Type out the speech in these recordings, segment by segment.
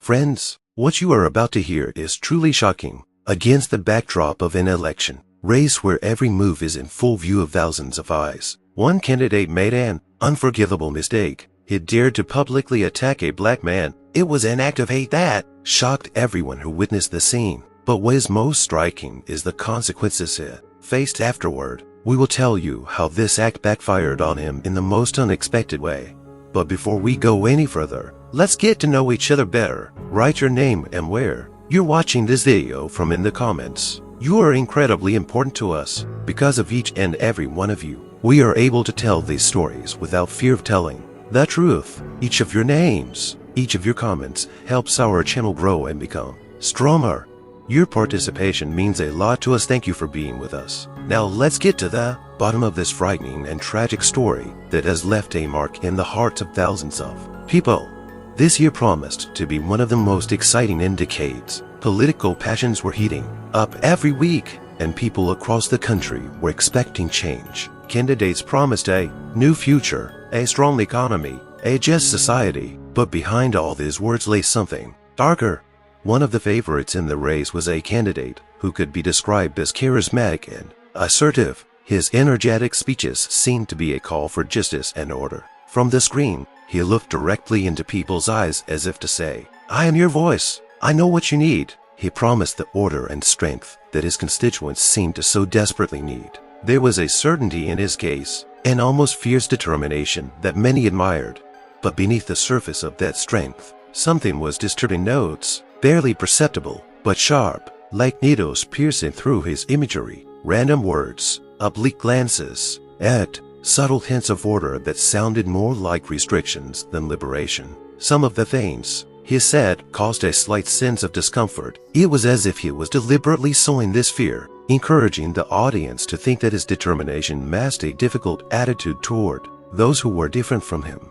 Friends, what you are about to hear is truly shocking. Against the backdrop of an election race where every move is in full view of thousands of eyes, one candidate made an unforgivable mistake. He dared to publicly attack a black man. It was an act of hate that shocked everyone who witnessed the scene. But what is most striking is the consequences he faced afterward. We will tell you how this act backfired on him in the most unexpected way. But before we go any further, let's get to know each other better. Write your name and where you're watching this video from in the comments. You are incredibly important to us. Because of each and every one of you, we are able to tell these stories without fear of telling the truth. Each of your names, each of your comments helps our channel grow and become stronger. Your participation means a lot to us. Thank you for being with us. Now let's get to the bottom of this frightening and tragic story that has left a mark in the hearts of thousands of people. This year promised to be one of the most exciting in decades. Political passions were heating up every week, and people across the country were expecting change. Candidates promised a new future, a strong economy, a just society. But behind all these words lay something darker. One of the favorites in the race was a candidate who could be described as charismatic and assertive. His energetic speeches seemed to be a call for justice and order. From the screen, he looked directly into people's eyes as if to say, "I am your voice. I know what you need." He promised the order and strength that his constituents seemed to so desperately need. There was a certainty in his case, an almost fierce determination that many admired. But beneath the surface of that strength, something was disturbing. Notes, barely perceptible, but sharp, like needles piercing through his imagery. Random words, oblique glances, and subtle hints of order that sounded more like restrictions than liberation. Some of the things he said caused a slight sense of discomfort. It was as if he was deliberately sowing this fear, encouraging the audience to think that his determination masked a difficult attitude toward those who were different from him.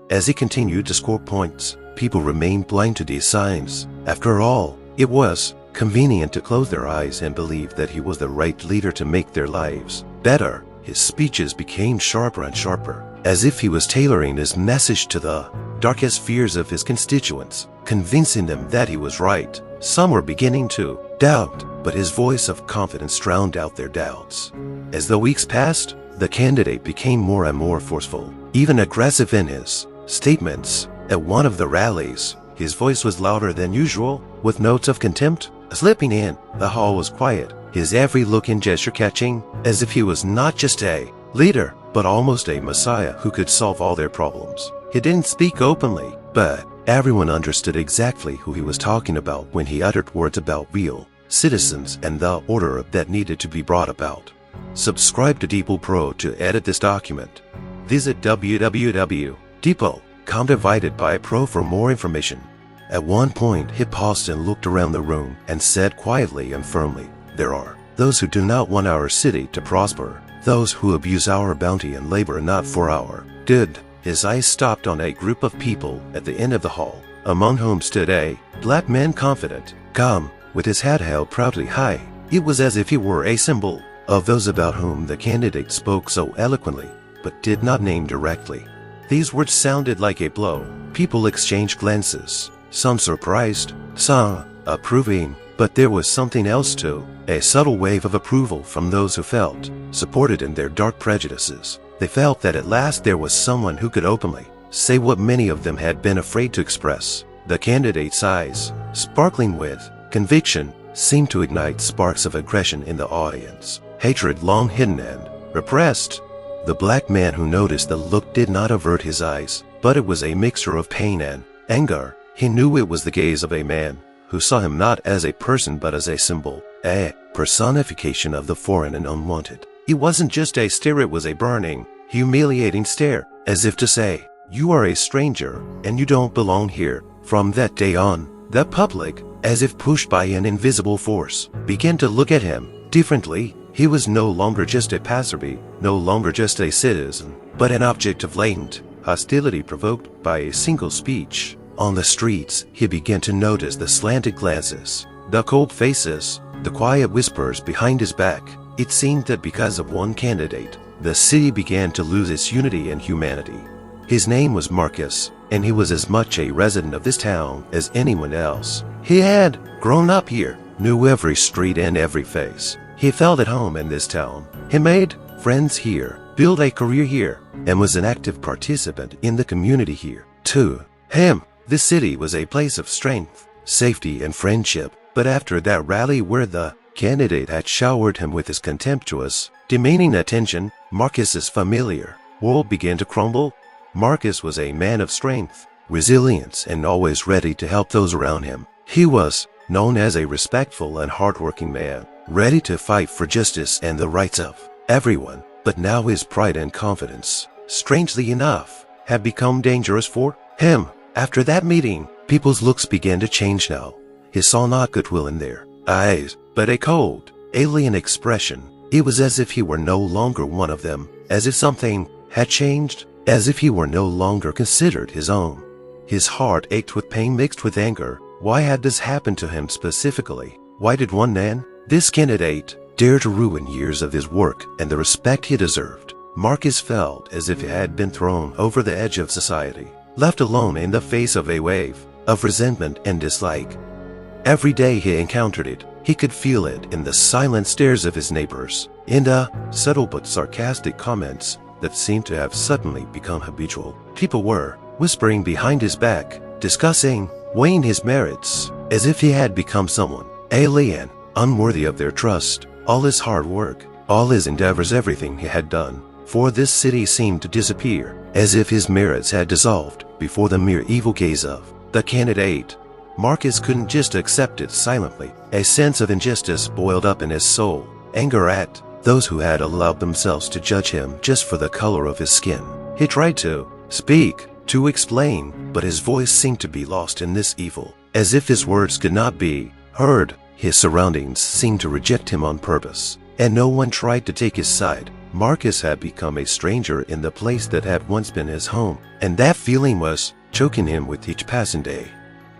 As he continued to score points, people remained blind to these signs. After all, it was convenient to close their eyes and believe that he was the right leader to make their lives better. His speeches became sharper and sharper, as if he was tailoring his message to the darkest fears of his constituents, convincing them that he was right. Some were beginning to doubt, but his voice of confidence drowned out their doubts. As the weeks passed, the candidate became more and more forceful, even aggressive in his statements. At one of the rallies, his voice was louder than usual, with notes of contempt slipping in. The hall was quiet, his every look and gesture catching, as if he was not just a leader, but almost a messiah who could solve all their problems. He didn't speak openly, but everyone understood exactly who he was talking about when he uttered words about real citizens and the order that needed to be brought about. Subscribe to Deeple Pro to edit this document. Visit www.deeple.com /Pro for more information. At one point, he paused and looked around the room and said quietly and firmly, "There are those who do not want our city to prosper, those who abuse our bounty and labor not for our good." His eyes stopped on a group of people at the end of the hall, among whom stood a black man, confident, calm, with his head held proudly high. It was as if he were a symbol of those about whom the candidate spoke so eloquently, but did not name directly. These words sounded like a blow. People exchanged glances, some surprised, some approving, but there was something else too, a subtle wave of approval from those who felt supported in their dark prejudices. They felt that at last there was someone who could openly say what many of them had been afraid to express. The candidate's eyes, sparkling with conviction, seemed to ignite sparks of aggression in the audience, hatred long hidden and repressed. The black man who noticed the look did not avert his eyes, but it was a mixture of pain and anger. He knew it was the gaze of a man who saw him not as a person but as a symbol, a personification of the foreign and unwanted. It wasn't just a stare, it was a burning, humiliating stare, as if to say, "You are a stranger, and you don't belong here." From that day on, the public, as if pushed by an invisible force, began to look at him differently. He was no longer just a passerby, no longer just a citizen, but an object of latent hostility provoked by a single speech. On the streets, he began to notice the slanted glances, the cold faces, the quiet whispers behind his back. It seemed that because of one candidate, the city began to lose its unity and humanity. His name was Marcus, and he was as much a resident of this town as anyone else. He had grown up here, knew every street and every face. He felt at home in this town. He made friends here, built a career here, and was an active participant in the community here. To him, this city was a place of strength, safety, and friendship. But after that rally where the candidate had showered him with his contemptuous, demeaning attention, Marcus's familiar world began to crumble. Marcus was a man of strength, resilience, and always ready to help those around him. He was known as a respectful and hardworking man, ready to fight for justice and the rights of everyone. But now his pride and confidence, strangely enough, had become dangerous for him. After that meeting, people's looks began to change now. He saw not goodwill in their eyes, but a cold, alien expression. It was as if he were no longer one of them, as if something had changed, as if he were no longer considered his own. His heart ached with pain mixed with anger. Why had this happened to him specifically? Why did one man, this candidate, dare to ruin years of his work and the respect he deserved? Marcus felt as if he had been thrown over the edge of society, left alone in the face of a wave of resentment and dislike. Every day he encountered it, he could feel it in the silent stares of his neighbors, in the subtle but sarcastic comments that seemed to have suddenly become habitual. People were whispering behind his back, discussing, weighing his merits, as if he had become someone alien, unworthy of their trust. All his hard work, all his endeavors, everything he had done for this city seemed to disappear, as if his merits had dissolved before the mere evil gaze of the candidate. Marcus couldn't just accept it silently. A sense of injustice boiled up in his soul, anger at those who had allowed themselves to judge him just for the color of his skin. He tried to speak, to explain, but his voice seemed to be lost in this evil, as if his words could not be heard. His surroundings seemed to reject him on purpose, and no one tried to take his side. Marcus had become a stranger in the place that had once been his home, and that feeling was choking him with each passing day.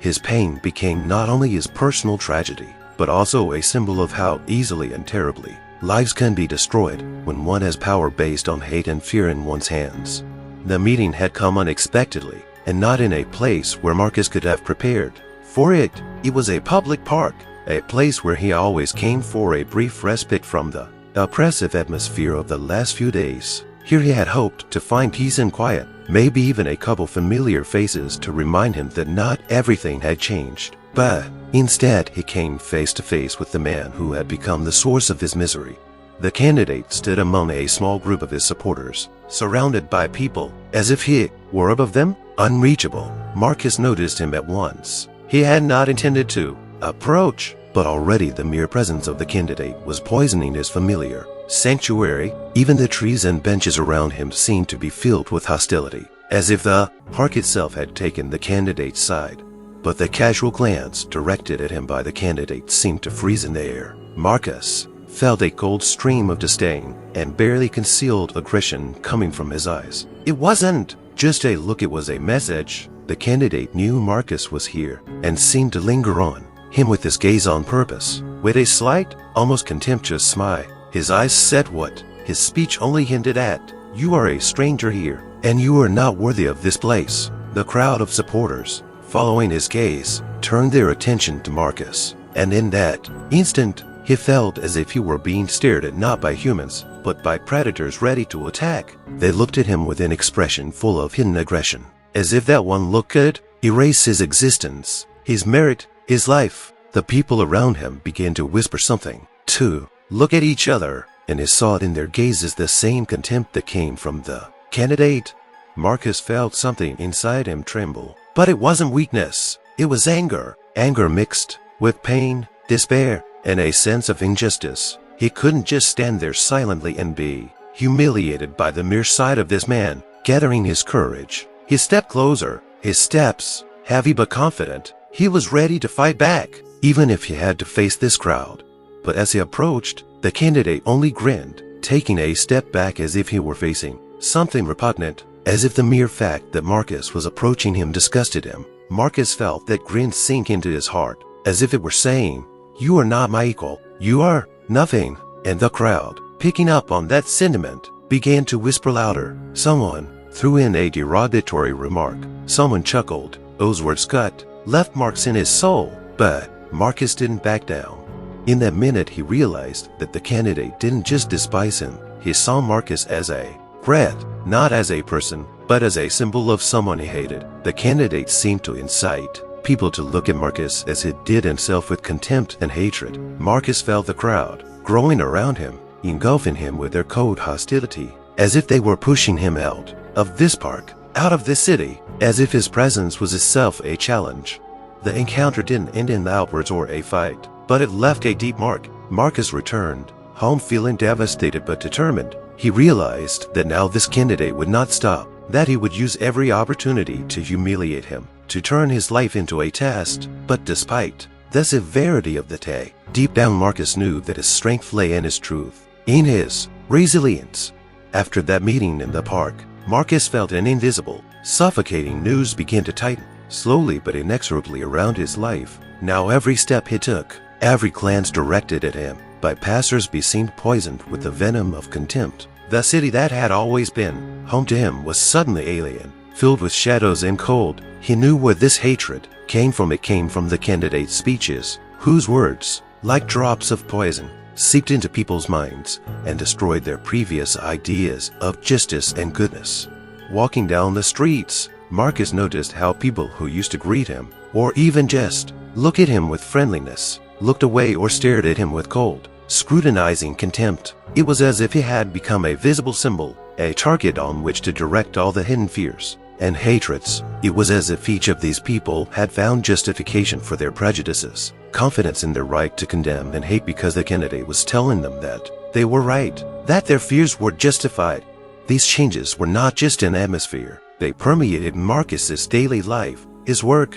His pain became not only his personal tragedy, but also a symbol of how easily and terribly lives can be destroyed when one has power based on hate and fear in one's hands. The meeting had come unexpectedly, and not in a place where Marcus could have prepared for it. It was a public park, a place where he always came for a brief respite from the oppressive atmosphere of the last few days. Here he had hoped to find peace and quiet, maybe even a couple familiar faces to remind him that not everything had changed. But instead, he came face to face with the man who had become the source of his misery. The candidate stood among a small group of his supporters, surrounded by people as if he were above them, unreachable. Marcus noticed him at once. He had not intended to approach, but already the mere presence of the candidate was poisoning his familiar sanctuary. Even the trees and benches around him seemed to be filled with hostility, as if the park itself had taken the candidate's side. But the casual glance directed at him by the candidate seemed to freeze in the air. Marcus felt a cold stream of disdain and barely concealed aggression coming from his eyes. It wasn't just a look, it was a message. The candidate knew Marcus was here and seemed to linger on him with his gaze on purpose. With a slight, almost contemptuous smile, his eyes said what his speech only hinted at. You are a stranger here, and you are not worthy of this place. The crowd of supporters, following his gaze, turned their attention to Marcus, and in that instant, he felt as if he were being stared at not by humans, but by predators ready to attack. They looked at him with an expression full of hidden aggression, as if that one look could erase his existence, his merit, his life. The people around him began to whisper something, to look at each other, and he saw it in their gazes the same contempt that came from the candidate. Marcus felt something inside him tremble, but it wasn't weakness, it was anger. Anger mixed with pain, despair, and a sense of injustice. He couldn't just stand there silently and be humiliated by the mere sight of this man. Gathering his courage, he stepped closer, his steps heavy but confident. He was ready to fight back, even if he had to face this crowd. But as he approached, the candidate only grinned, taking a step back as if he were facing something repugnant, as if the mere fact that Marcus was approaching him disgusted him. Marcus felt that grin sink into his heart, as if it were saying, "You are not my equal, you are nothing." And the crowd, picking up on that sentiment, began to whisper louder, "Someone threw in a derogatory remark. Someone chuckled. Those words cut, left marks in his soul, but Marcus didn't back down. In that minute he realized that the candidate didn't just despise him, he saw Marcus as a threat, not as a person, but as a symbol of someone he hated. The candidate seemed to incite people to look at Marcus as he did himself with contempt and hatred. Marcus felt the crowd growing around him, engulfing him with their cold hostility, as if they were pushing him out of this park, out of this city, as if his presence was itself a challenge. The encounter didn't end in outbursts or a fight, but it left a deep mark. Marcus returned home feeling devastated but determined. He realized that now this candidate would not stop, that he would use every opportunity to humiliate him, to turn his life into a test. But despite the severity of the day, deep down Marcus knew that his strength lay in his truth, in his resilience. After that meeting in the park, Marcus felt an invisible, suffocating noose begin to tighten, slowly but inexorably around his life. Now every step he took, every glance directed at him by passers-by seemed poisoned with the venom of contempt. The city that had always been home to him was suddenly alien, filled with shadows and cold. He knew where this hatred came from. It came from the candidate's speeches, whose words, like drops of poison, seeped into people's minds and destroyed their previous ideas of justice and goodness. Walking down the streets, Marcus noticed how people who used to greet him, or even just look at him with friendliness, looked away or stared at him with cold, scrutinizing contempt. It was as if he had become a visible symbol, a target on which to direct all the hidden fears and hatreds. It was as if each of these people had found justification for their prejudices, confidence in their right to condemn and hate because the candidate was telling them that they were right, that their fears were justified. These changes were not just an atmosphere. They permeated Marcus's daily life, his work,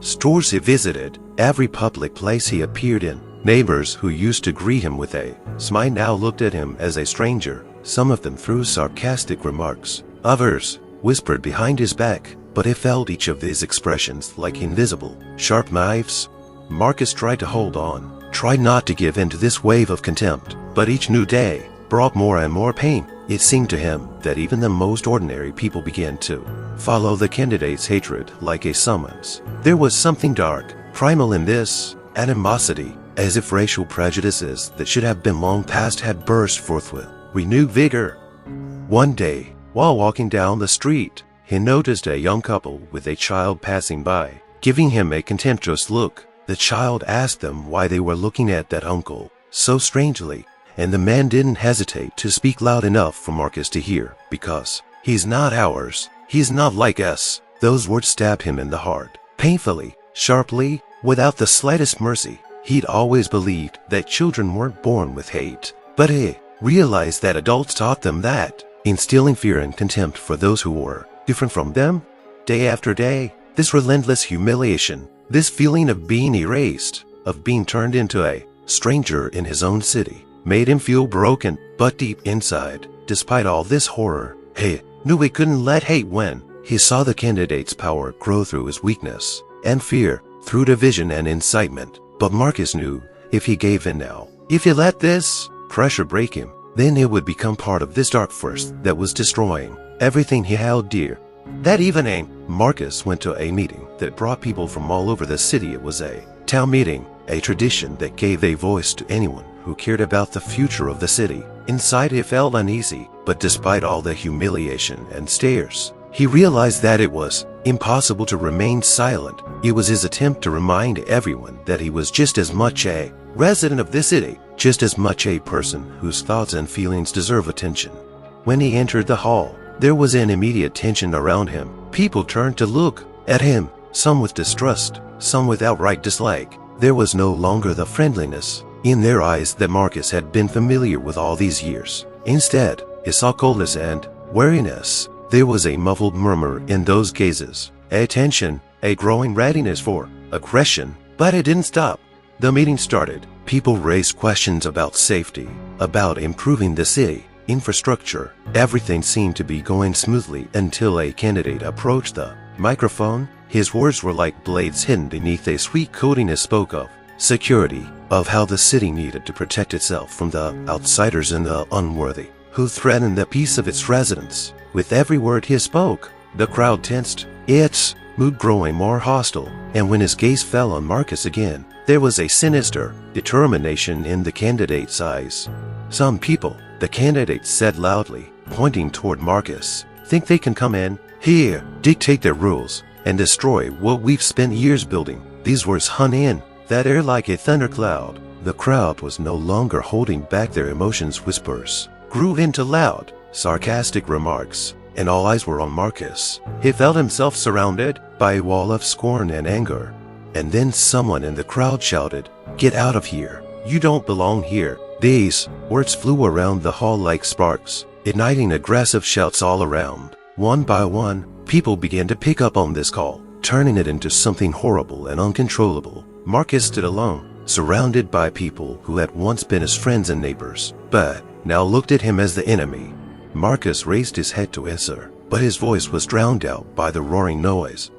stores he visited, every public place he appeared in. Neighbors who used to greet him with a smile now looked at him as a stranger. Some of them threw sarcastic remarks. Others whispered behind his back, but he felt each of these expressions like invisible, sharp knives. Marcus tried to hold on, tried not to give in to this wave of contempt, but each new day brought more and more pain. It seemed to him that even the most ordinary people began to follow the candidate's hatred like a summons. There was something dark, primal in this animosity, as if racial prejudices that should have been long past had burst forth with renewed vigor. One day, while walking down the street, he noticed a young couple with a child passing by, giving him a contemptuous look. The child asked them why they were looking at that uncle so strangely, and the man didn't hesitate to speak loud enough for Marcus to hear. Because he's not ours, he's not like us. Those words stabbed him in the heart, painfully, sharply, without the slightest mercy. He'd always believed that children weren't born with hate, but he realized that adults taught them that, instilling fear and contempt for those who were different from them. Day after day, this relentless humiliation, this feeling of being erased, of being turned into a stranger in his own city, made him feel broken. But deep inside, despite all this horror, he knew he couldn't let hate win. He saw the candidate's power grow through his weakness and fear, through division and incitement. But Marcus knew if he gave in now, if he let this pressure break him, then he would become part of this dark force that was destroying everything he held dear. That evening, Marcus went to a meeting that brought people from all over the city. It was a town meeting, a tradition that gave a voice to anyone who cared about the future of the city. Inside he felt uneasy, but despite all the humiliation and stares, he realized that it was impossible to remain silent. It was his attempt to remind everyone that he was just as much a resident of this city, just as much a person whose thoughts and feelings deserve attention. When he entered the hall, there was an immediate tension around him. People turned to look at him, some with distrust, some with outright dislike. There was no longer the friendliness in their eyes that Marcus had been familiar with all these years. Instead, he saw coldness and wariness. There was a muffled murmur in those gazes, a tension, a growing readiness for aggression. But it didn't stop. The meeting started. People raised questions about safety, about improving the city, infrastructure. Everything seemed to be going smoothly until a candidate approached the microphone. His words were like blades hidden beneath a sweet coating. He spoke of security, of how the city needed to protect itself from the outsiders and the unworthy who threatened the peace of its residents. With every word he spoke, the crowd tensed, its mood growing more hostile, and when his gaze fell on Marcus again, there was a sinister determination in the candidate's eyes. "Some people," the candidate said loudly, pointing toward Marcus, "think they can come in here, dictate their rules, and destroy what we've spent years building." These words hung in that air like a thundercloud. The crowd was no longer holding back their emotions. Whispers grew into loud, sarcastic remarks, and all eyes were on Marcus. He felt himself surrounded by a wall of scorn and anger. And then someone in the crowd shouted, "Get out of here! You don't belong here!" These words flew around the hall like sparks, igniting aggressive shouts all around. One by one, people began to pick up on this call, turning it into something horrible and uncontrollable. Marcus stood alone, surrounded by people who had once been his friends and neighbors, but now looked at him as the enemy. Marcus raised his head to answer, but his voice was drowned out by the roaring noise.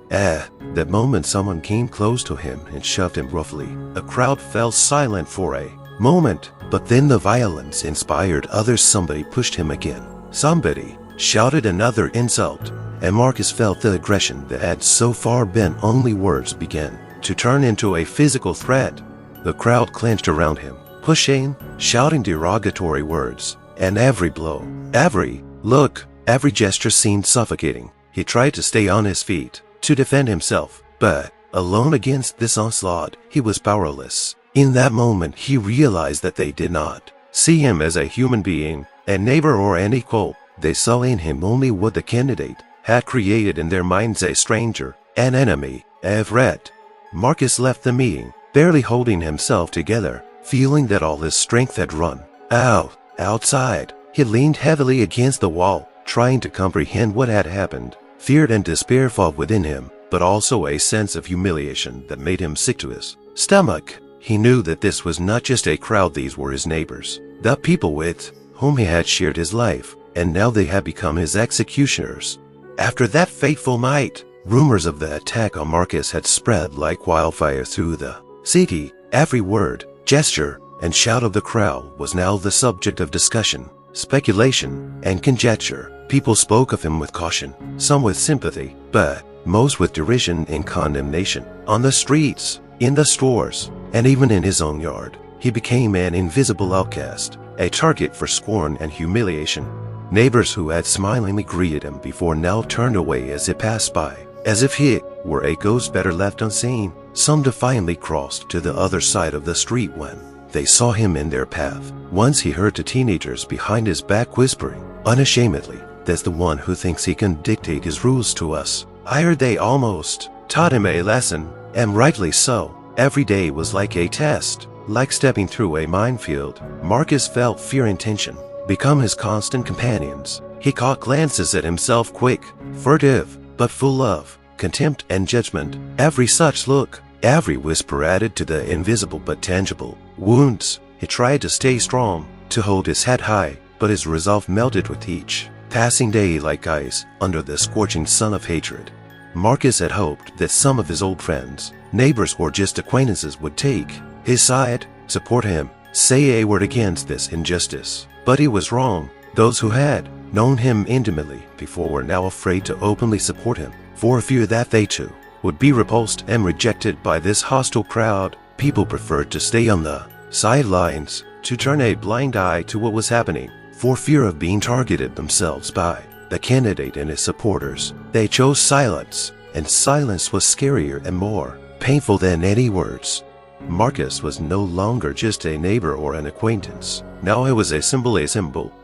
That moment someone came close to him and shoved him roughly. The crowd fell silent for a moment, but then the violence inspired others. Somebody pushed him again. Somebody shouted another insult, and Marcus felt the aggression that had so far been only words began to turn into a physical threat. The crowd clenched around him, pushing, shouting derogatory words, and every blow, every look, every gesture seemed suffocating. He tried to stay on his feet, to defend himself, but alone against this onslaught, he was powerless. In that moment, he realized that they did not see him as a human being, a neighbor or an equal. They saw in him only what the candidate had created in their minds: a stranger, an enemy, a threat. Marcus left the meeting, barely holding himself together, feeling that all his strength had run out. Outside, he leaned heavily against the wall, trying to comprehend what had happened. Fear and despair fought within him, but also a sense of humiliation that made him sick to his stomach. He knew that this was not just a crowd, these were his neighbors, the people with whom he had shared his life, and now they had become his executioners. After that fateful night, rumors of the attack on Marcus had spread like wildfire through the city. Every word, gesture, and shout of the crowd was now the subject of discussion, speculation, and conjecture. People spoke of him with caution, some with sympathy, but most with derision and condemnation. On the streets, in the stores, and even in his own yard, he became an invisible outcast, a target for scorn and humiliation. Neighbors who had smilingly greeted him before now turned away as he passed by, as if he were a ghost better left unseen. Some defiantly crossed to the other side of the street when they saw him in their path. Once he heard the teenagers behind his back whispering, unashamedly, "That's the one who thinks he can dictate his rules to us." I heard they almost taught him a lesson, and rightly so. Every day was like a test, like stepping through a minefield. Marcus felt fear and tension become his constant companions. He caught glances at himself, quick, furtive, but full of contempt and judgment. Every such look, every whisper added to the invisible but tangible wounds. He tried to stay strong, to hold his head high, but his resolve melted with each passing day like ice under the scorching sun of hatred. Marcus had hoped that some of his old friends, neighbors, or just acquaintances would take his side, support him, say a word against this injustice. But he was wrong. Those who had known him intimately before were now afraid to openly support him, for fear that they too would be repulsed and rejected by this hostile crowd. People preferred to stay on the sidelines, to turn a blind eye to what was happening, for fear of being targeted themselves by the candidate and his supporters. They chose silence, and silence was scarier and more painful than any words. Marcus was no longer just a neighbor or an acquaintance. Now he was a symbol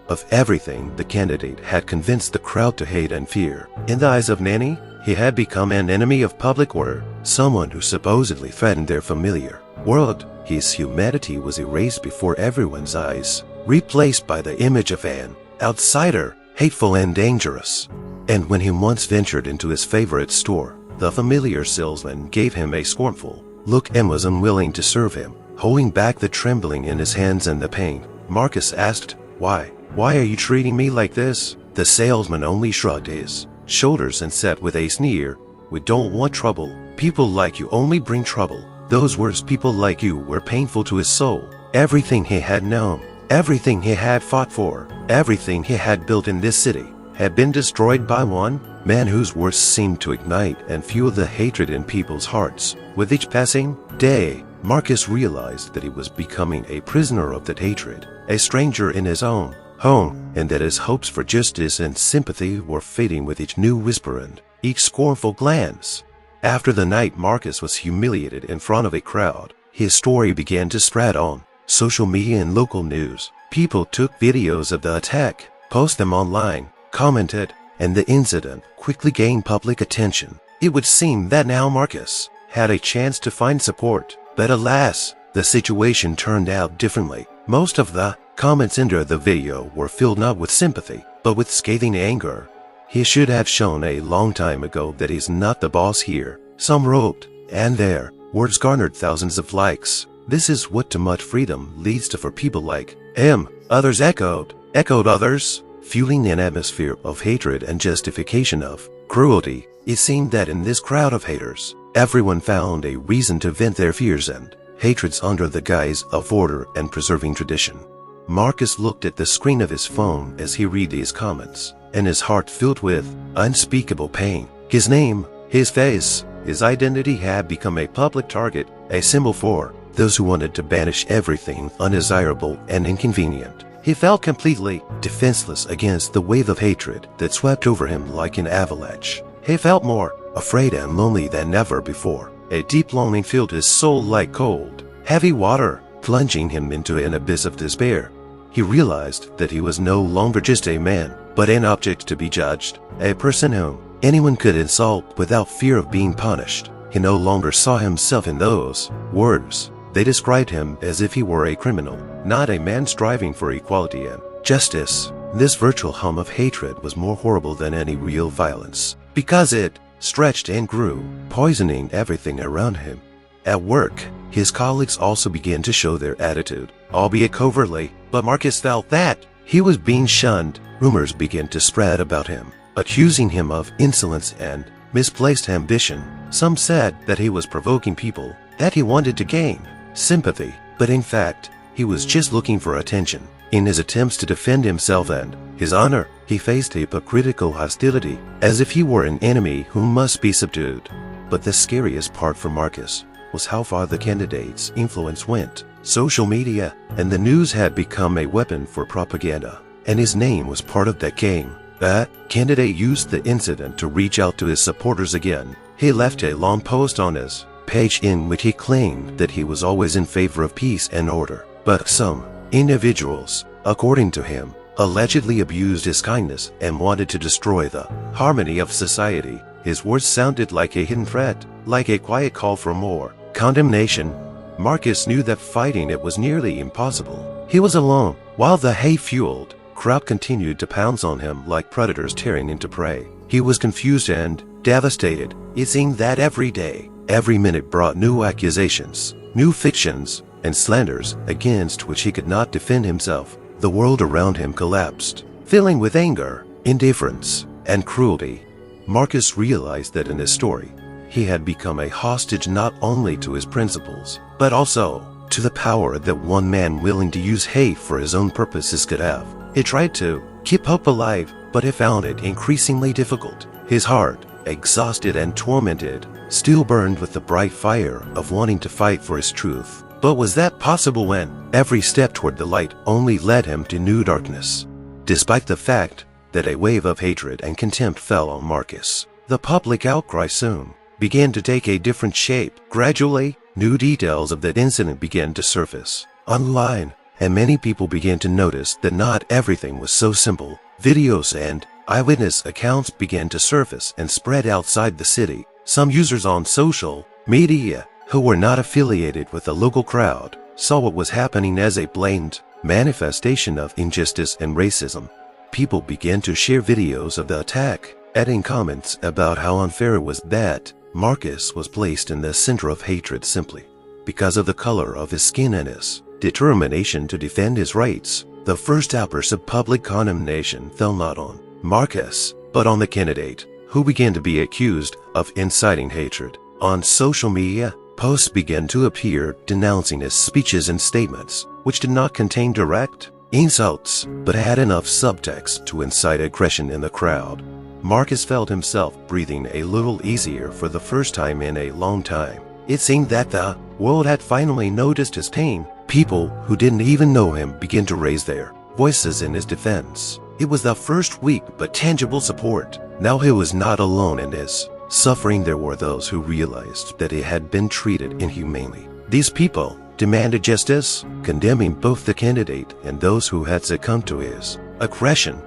of everything the candidate had convinced the crowd to hate and fear. In the eyes of many, he had become an enemy of public order, someone who supposedly threatened their familiar world. His humanity was erased before everyone's eyes, replaced by the image of an outsider, hateful and dangerous. And when he once ventured into his favorite store, the familiar salesman gave him a scornful look and was unwilling to serve him, holding back the trembling in his hands and the pain. Marcus asked, Why are you treating me like this?" The salesman only shrugged his shoulders and said with a sneer, "We don't want trouble. People like you only bring trouble." Those words, "people like you," were painful to his soul. Everything he had known, everything he had fought for, everything he had built in this city had been destroyed by one man whose words seemed to ignite and fuel the hatred in people's hearts. With each passing day, Marcus realized that he was becoming a prisoner of that hatred, a stranger in his own home, and that his hopes for justice and sympathy were fading with each new whisper and each scornful glance. After the night Marcus was humiliated in front of a crowd, his story began to spread on social media and local news. People took videos of the attack, posted them online, commented, and the incident quickly gained public attention. It would seem that now Marcus had a chance to find support, but alas, the situation turned out differently. Most of the comments under the video were filled not with sympathy, but with scathing anger. He should have shown a long time ago that he's not the boss here, some wrote, and their words garnered thousands of likes. This is what too much freedom leads to for people like him. Others echoed others, fueling an atmosphere of hatred and justification of cruelty. It seemed that in this crowd of haters, everyone found a reason to vent their fears and hatreds under the guise of order and preserving tradition. Marcus looked at the screen of his phone as he read these comments, and his heart filled with unspeakable pain. His name, his face, his identity had become a public target, a symbol for those who wanted to banish everything undesirable and inconvenient. He felt completely defenseless against the wave of hatred that swept over him like an avalanche. He felt more afraid and lonely than ever before. A deep longing filled his soul like cold, heavy water, plunging him into an abyss of despair. He realized that he was no longer just a man, but an object to be judged, a person whom anyone could insult without fear of being punished. He no longer saw himself in those words. They described him as if he were a criminal, not a man striving for equality and justice. This virtual hum of hatred was more horrible than any real violence, because it stretched and grew, poisoning everything around him. At work, his colleagues also began to show their attitude, albeit covertly, but Marcus felt that he was being shunned. Rumors began to spread about him, accusing him of insolence and misplaced ambition. Some said that he was provoking people, that he wanted to gain sympathy, but in fact, he was just looking for attention. In his attempts to defend himself and his honor, he faced hypocritical hostility, as if he were an enemy who must be subdued. But the scariest part for Marcus was how far the candidate's influence went. Social media and the news had become a weapon for propaganda, and his name was part of that game. That candidate used the incident to reach out to his supporters again. He left a long post on his page in which he claimed that he was always in favor of peace and order. But some individuals, according to him, allegedly abused his kindness and wanted to destroy the harmony of society. His words sounded like a hidden threat, like a quiet call for more condemnation. Marcus knew that fighting it was nearly impossible. He was alone, while the hate-fueled crowd continued to pounce on him like predators tearing into prey. He was confused and devastated. It seemed that every day, every minute brought new accusations, new fictions, and slanders against which he could not defend himself. The world around him collapsed, filling with anger, indifference, and cruelty. Marcus realized that in his story, he had become a hostage not only to his principles, but also to the power that one man willing to use hate for his own purposes could have. He tried to keep hope alive, but he found it increasingly difficult. His heart, exhausted and tormented, still burned with the bright fire of wanting to fight for his truth. But was that possible when every step toward the light only led him to new darkness? Despite the fact that a wave of hatred and contempt fell on Marcus, the public outcry soon began to take a different shape. Gradually, new details of that incident began to surface online, and many people began to notice that not everything was so simple. Videos and eyewitness accounts began to surface and spread outside the city. Some users on social media who were not affiliated with the local crowd saw what was happening as a blatant manifestation of injustice and racism. People began to share videos of the attack, adding comments about how unfair it was that Marcus was placed in the center of hatred simply because of the color of his skin and his determination to defend his rights. The first outburst of public condemnation fell not on Marcus, but on the candidate, who began to be accused of inciting hatred. On social media, posts began to appear denouncing his speeches and statements, which did not contain direct insults, but had enough subtext to incite aggression in the crowd. Marcus felt himself breathing a little easier for the first time in a long time. It seemed that the world had finally noticed his pain. People who didn't even know him began to raise their voices in his defense. It was the first weak but tangible support. Now he was not alone in his suffering. There were those who realized that he had been treated inhumanely. These people demanded justice, condemning both the candidate and those who had succumbed to his aggression.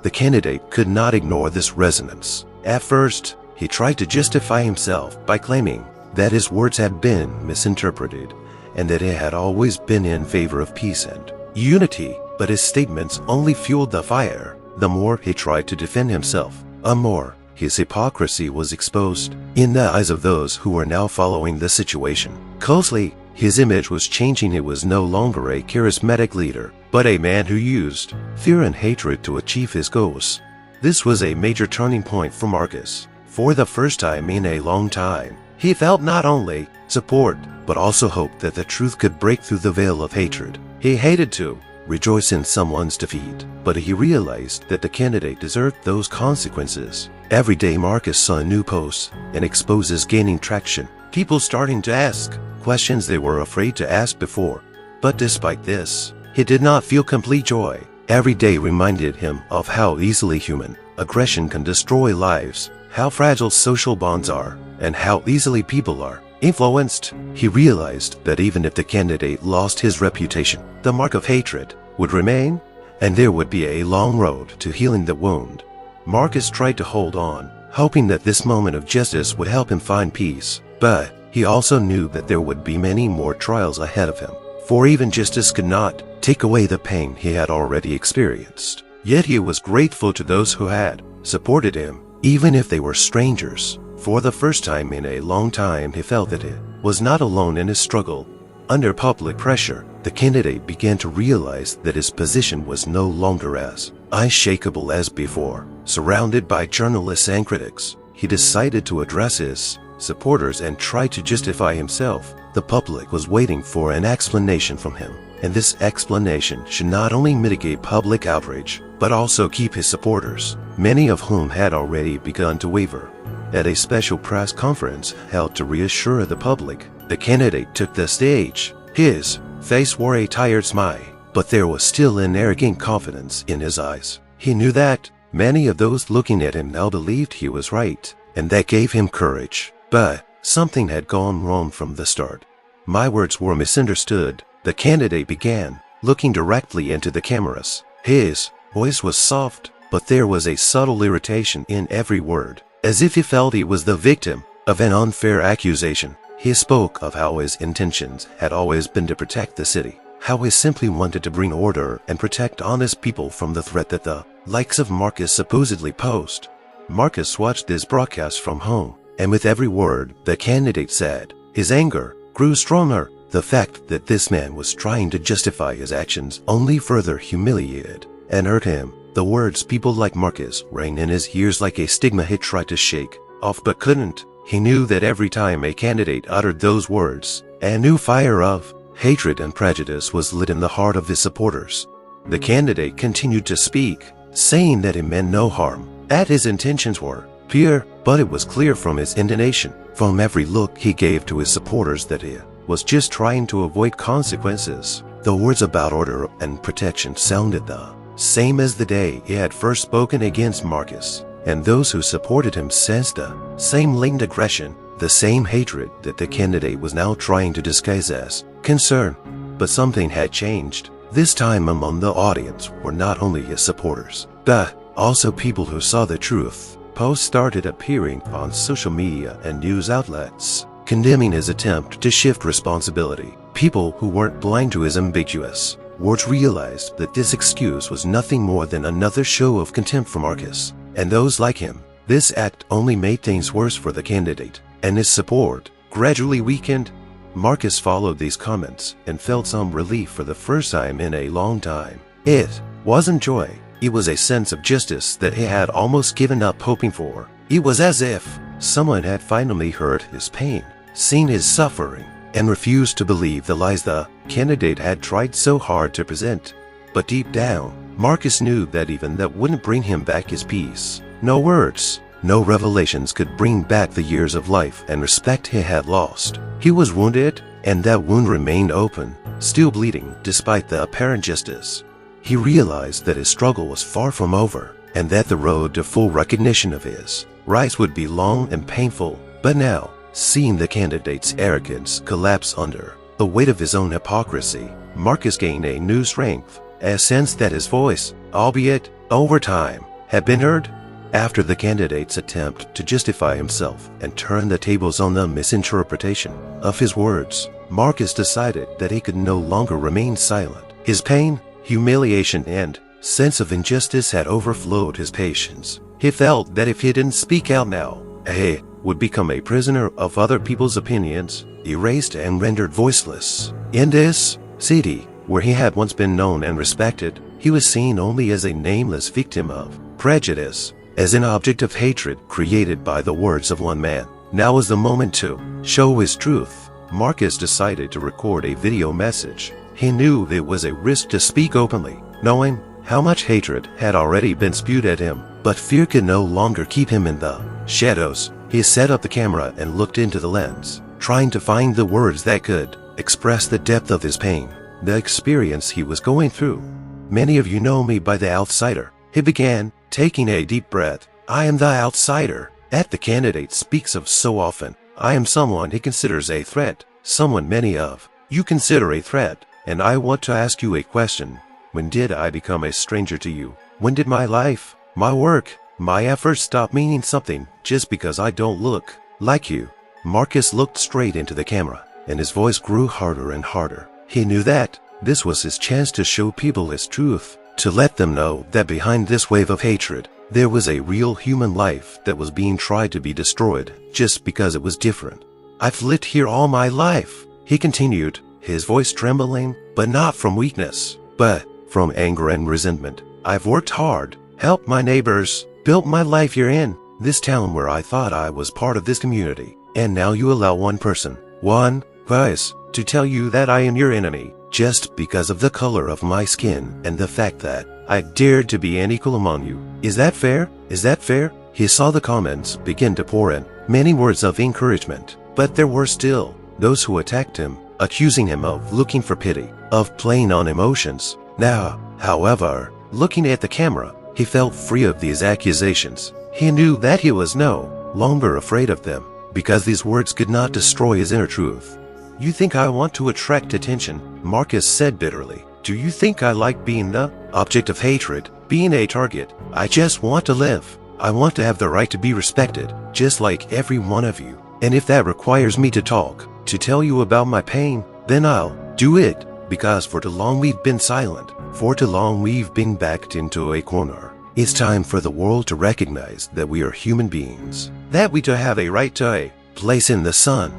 The candidate could not ignore this resonance. At first, he tried to justify himself by claiming that his words had been misinterpreted and that he had always been in favor of peace and unity, but his statements only fueled the fire. The more he tried to defend himself, the more his hypocrisy was exposed. In the eyes of those who were now following the situation closely, his image was changing. He was no longer a charismatic leader, but a man who used fear and hatred to achieve his goals. This was a major turning point for Marcus. For the first time in a long time, he felt not only support, but also hope that the truth could break through the veil of hatred. He hated to rejoice in someone's defeat, but he realized that the candidate deserved those consequences. Every day Marcus saw new posts and exposes gaining traction, people starting to ask questions they were afraid to ask before. But despite this, he did not feel complete joy. Every day reminded him of how easily human aggression can destroy lives, how fragile social bonds are, and how easily people are influenced. He realized that even if the candidate lost his reputation, the mark of hatred would remain, and there would be a long road to healing the wound. Marcus tried to hold on, hoping that this moment of justice would help him find peace, but he also knew that there would be many more trials ahead of him, for even justice could not take away the pain he had already experienced. Yet he was grateful to those who had supported him, even if they were strangers. For the first time in a long time, he felt that he was not alone in his struggle. Under public pressure, the candidate began to realize that his position was no longer as unshakable as before. Surrounded by journalists and critics, he decided to address his supporters and try to justify himself. The public was waiting for an explanation from him, and this explanation should not only mitigate public outrage, but also keep his supporters, many of whom had already begun to waver. At a special press conference held to reassure the public, the candidate took the stage. His face wore a tired smile, but there was still an arrogant confidence in his eyes. He knew that many of those looking at him now believed he was right, and that gave him courage. But something had gone wrong from the start. My words were misunderstood, the candidate began, looking directly into the cameras. His voice was soft, but there was a subtle irritation in every word, as if he felt he was the victim of an unfair accusation. He spoke of how his intentions had always been to protect the city, how he simply wanted to bring order and protect honest people from the threat that the likes of Marcus supposedly posed. Marcus watched this broadcast from home, and with every word the candidate said, his anger grew stronger. The fact that this man was trying to justify his actions only further humiliated and hurt him. The words "people like Marcus" rang in his ears like a stigma he tried to shake off but couldn't. He knew that every time a candidate uttered those words, a new fire of hatred and prejudice was lit in the heart of his supporters. The candidate continued to speak, saying that he meant no harm, that his intentions were pure, but it was clear from his intonation, from every look he gave to his supporters, that he was just trying to avoid consequences. The words about order and protection sounded the same as the day he had first spoken against Marcus, and those who supported him sensed the same latent aggression, the same hatred that the candidate was now trying to disguise as concern. But something had changed. This time among the audience were not only his supporters, but also people who saw the truth. Posts started appearing on social media and news outlets, condemning his attempt to shift responsibility. People who weren't blind to his ambiguous words realized that this excuse was nothing more than another show of contempt for Marcus and those like him. This act only made things worse for the candidate, and his support gradually weakened. Marcus followed these comments and felt some relief for the first time in a long time. It wasn't joy. It was a sense of justice that he had almost given up hoping for. It was as if someone had finally heard his pain, seen his suffering, and refused to believe the lies the candidate had tried so hard to present. but deep down, Marcus knew that even that wouldn't bring him back his peace. No words, no revelations could bring back the years of life and respect he had lost. He was wounded, and that wound remained open, still bleeding despite the apparent justice. He realized that his struggle was far from over, and that the road to full recognition of his rights would be long and painful. But now, seeing the candidate's arrogance collapse under the weight of his own hypocrisy, Marcus gained a new strength, a sense that his voice, albeit over time, had been heard. After the candidate's attempt to justify himself and turn the tables on the misinterpretation of his words, Marcus decided that he could no longer remain silent. His pain, humiliation, and sense of injustice had overflowed his patience. He felt that if he didn't speak out now, he would become a prisoner of other people's opinions, erased and rendered voiceless. In this city, where he had once been known and respected, he was seen only as a nameless victim of prejudice, as an object of hatred created by the words of one man. Now was the moment to show his truth. Marcus decided to record a video message. He knew it was a risk to speak openly, knowing how much hatred had already been spewed at him, but fear could no longer keep him in the shadows. He set up the camera and looked into the lens, trying to find the words that could express the depth of his pain, the experience he was going through. Many of you know me by the outsider, he began, taking a deep breath. I am the outsider that the candidate speaks of so often. I am someone he considers a threat, someone many of you consider a threat, and I want to ask you a question. When did I become a stranger to you? When did my life, my work, my efforts stop meaning something just because I don't look like you? Marcus looked straight into the camera, and his voice grew harder and harder. He knew that this was his chance to show people his truth, to let them know that behind this wave of hatred, there was a real human life that was being tried to be destroyed just because it was different. I've lived here all my life, he continued, his voice trembling, but not from weakness, but from anger and resentment. I've worked hard, helped my neighbors, built my life here in this town where I thought I was part of this community, and now you allow one person, one voice, to tell you that I am your enemy, just because of the color of my skin and the fact that I dared to be unequal among you. Is that fair? Is that fair? He saw the comments begin to pour in, many words of encouragement, but there were still those who attacked him, accusing him of looking for pity, of playing on emotions. Now, however, looking at the camera, he felt free of these accusations. He knew that he was no longer afraid of them, because these words could not destroy his inner truth. You think I want to attract attention, Marcus said bitterly. Do you think I like being the object of hatred, being a target? I just want to live. I want to have the right to be respected, just like every one of you. And if that requires me to talk, to tell you about my pain, then I'll do it. Because for too long we've been silent. For too long we've been backed into a corner. It's time for the world to recognize that we are human beings, that we to have a right to a place in the sun.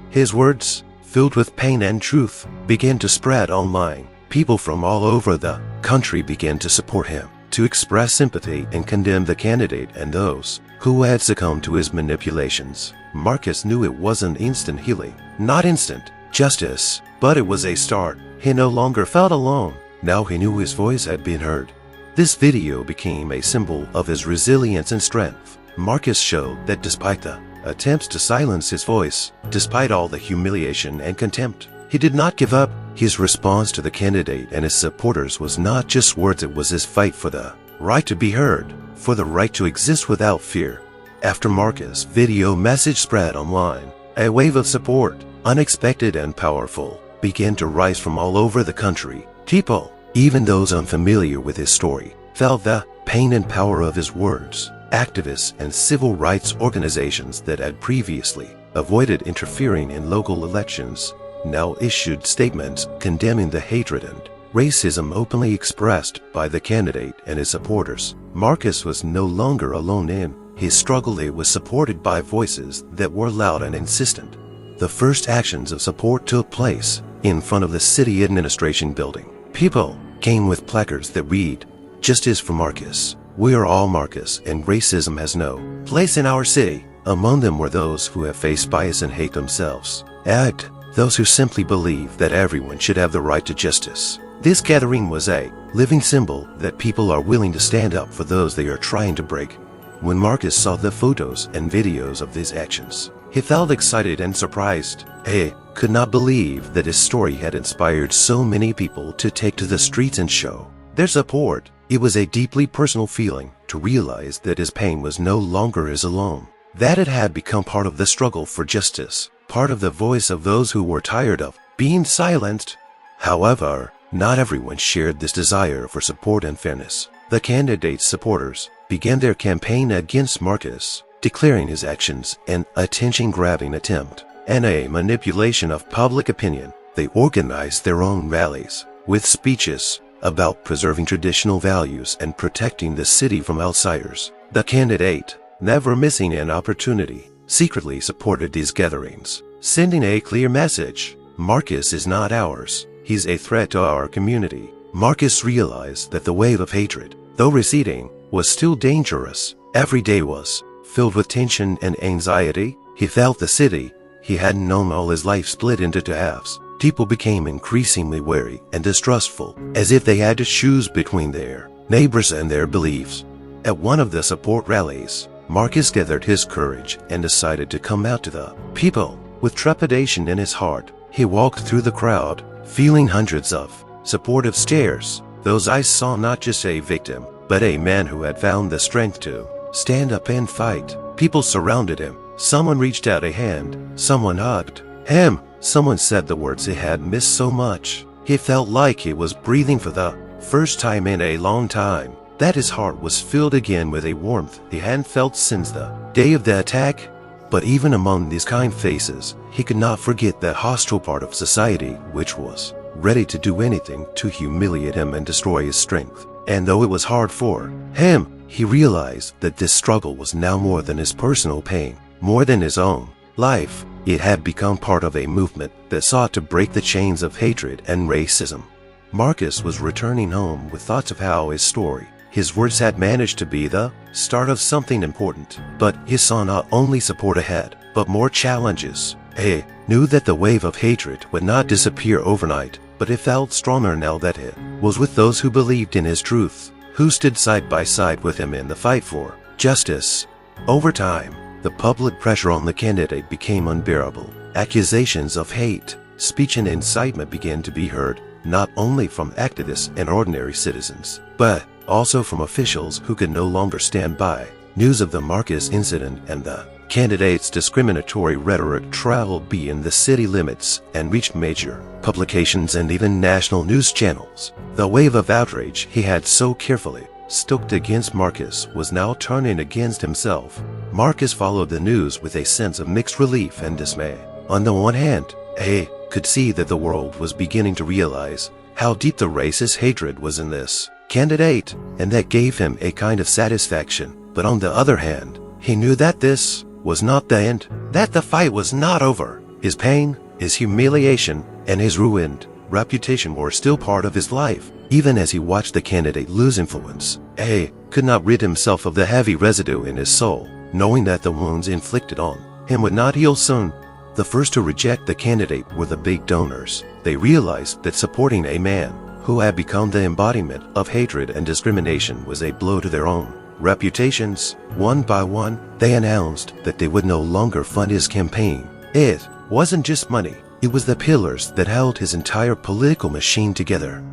His words, filled with pain and truth, began to spread online. People from all over the country began to support him, to express sympathy and condemn the candidate and those who had succumbed to his manipulations. Marcus knew it wasn't instant healing, not instant justice, but it was a start. He no longer felt alone. Now he knew his voice had been heard. This video became a symbol of his resilience and strength. Marcus showed that despite the attempts to silence his voice, despite all the humiliation and contempt, he did not give up. His response to the candidate and his supporters was not just words, it was his fight for the right to be heard, for the right to exist without fear. After Marcus' video message spread online, a wave of support, unexpected and powerful, began to rise from all over the country. People, even those unfamiliar with his story, felt the pain and power of his words. Activists and civil rights organizations that had previously avoided interfering in local elections now issued statements condemning the hatred and racism openly expressed by the candidate and his supporters. Marcus was no longer alone in his struggle. It was supported by voices that were loud and insistent. The first actions of support took place in front of the city administration building. People came with placards that read, "Justice for Marcus. We are all Marcus, and racism has no place in our city." Among them were those who have faced bias and hate themselves, and those who simply believe that everyone should have the right to justice. This gathering was a living symbol that people are willing to stand up for those they are trying to break. When Marcus saw the photos and videos of these actions, he felt excited and surprised. He could not believe that his story had inspired so many people to take to the streets and show their support. It was a deeply personal feeling to realize that his pain was no longer his alone, that it had become part of the struggle for justice, part of the voice of those who were tired of being silenced. However, not everyone shared this desire for support and fairness. The candidate's supporters began their campaign against Marcus, declaring his actions an attention-grabbing attempt and a manipulation of public opinion. They organized their own rallies with speeches about preserving traditional values and protecting the city from outsiders. The candidate, never missing an opportunity, secretly supported these gatherings, sending a clear message: Marcus is not ours. He's a threat to our community. Marcus realized that the wave of hatred, though receding, was still dangerous. Every day was filled with tension and anxiety. He felt the city he hadn't known all his life split into two halves. People became increasingly wary and distrustful, as if they had to choose between their neighbors and their beliefs. At one of the support rallies, Marcus gathered his courage and decided to come out to the people. With trepidation in his heart, he walked through the crowd, feeling hundreds of supportive stares. Those eyes saw not just a victim, but a man who had found the strength to stand up and fight. People surrounded him. Someone reached out a hand. Someone hugged him. Someone said the words he had missed so much. He felt like he was breathing for the first time in a long time, that his heart was filled again with a warmth he hadn't felt since the day of the attack. But even among these kind faces, he could not forget that hostile part of society which was ready to do anything to humiliate him and destroy his strength. And though it was hard for him, he realized that this struggle was now more than his personal pain, more than his own life. It had become part of a movement that sought to break the chains of hatred and racism. Marcus was returning home with thoughts of how his story, his words had managed to be the start of something important. But he saw not only support ahead, but more challenges. He knew that the wave of hatred would not disappear overnight, but he felt stronger now that he was with those who believed in his truth, who stood side by side with him in the fight for justice. Over time, the public pressure on the candidate became unbearable. Accusations of hate, speech, and incitement began to be heard, not only from activists and ordinary citizens, but also from officials who could no longer stand by. News of the Marcus incident and the candidate's discriminatory rhetoric traveled beyond the city limits and reached major publications and even national news channels. The wave of outrage he had so carefully stoked against Marcus was now turning against himself. Marcus followed the news with a sense of mixed relief and dismay. On the one hand, he could see that the world was beginning to realize how deep the racist hatred was in this candidate, and that gave him a kind of satisfaction. But on the other hand, he knew that this was not the end, that the fight was not over. His pain, his humiliation, and his ruined reputation were still part of his life. Even as he watched the candidate lose influence, he could not rid himself of the heavy residue in his soul, knowing that the wounds inflicted on him would not heal soon. The first to reject the candidate were the big donors. They realized that supporting a man who had become the embodiment of hatred and discrimination was a blow to their own reputations. One by one, they announced that they would no longer fund his campaign. It wasn't just money. It was the pillars that held his entire political machine together.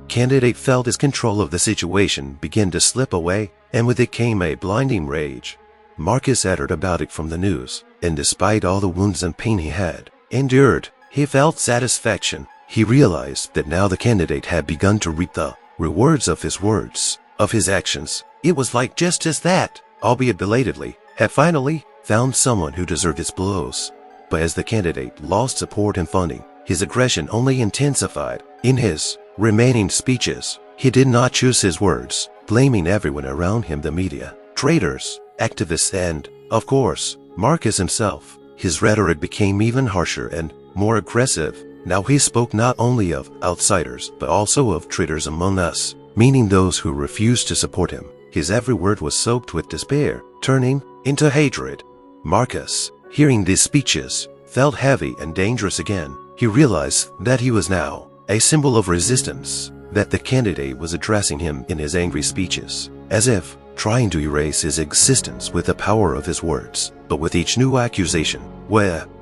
Candidate felt his control of the situation begin to slip away, and with it came a blinding rage. Marcus had heard about it from the news, and despite all the wounds and pain he had endured, he felt satisfaction. He realized that now the candidate had begun to reap the rewards of his words, of his actions. It was like justice that, albeit belatedly, had finally found someone who deserved its blows. But as the candidate lost support and funding, his aggression only intensified. In his remaining speeches, he did not choose his words, blaming everyone around him, the media, traitors, activists, and, of course, Marcus himself. His rhetoric became even harsher and more aggressive. Now he spoke not only of outsiders, but also of traitors among us, meaning those who refused to support him. His every word was soaked with despair, turning into hatred. Marcus, hearing these speeches, felt heavy and dangerous again. He realized that he was now a symbol of resistance, that the candidate was addressing him in his angry speeches, as if trying to erase his existence with the power of his words. But with each new accusation,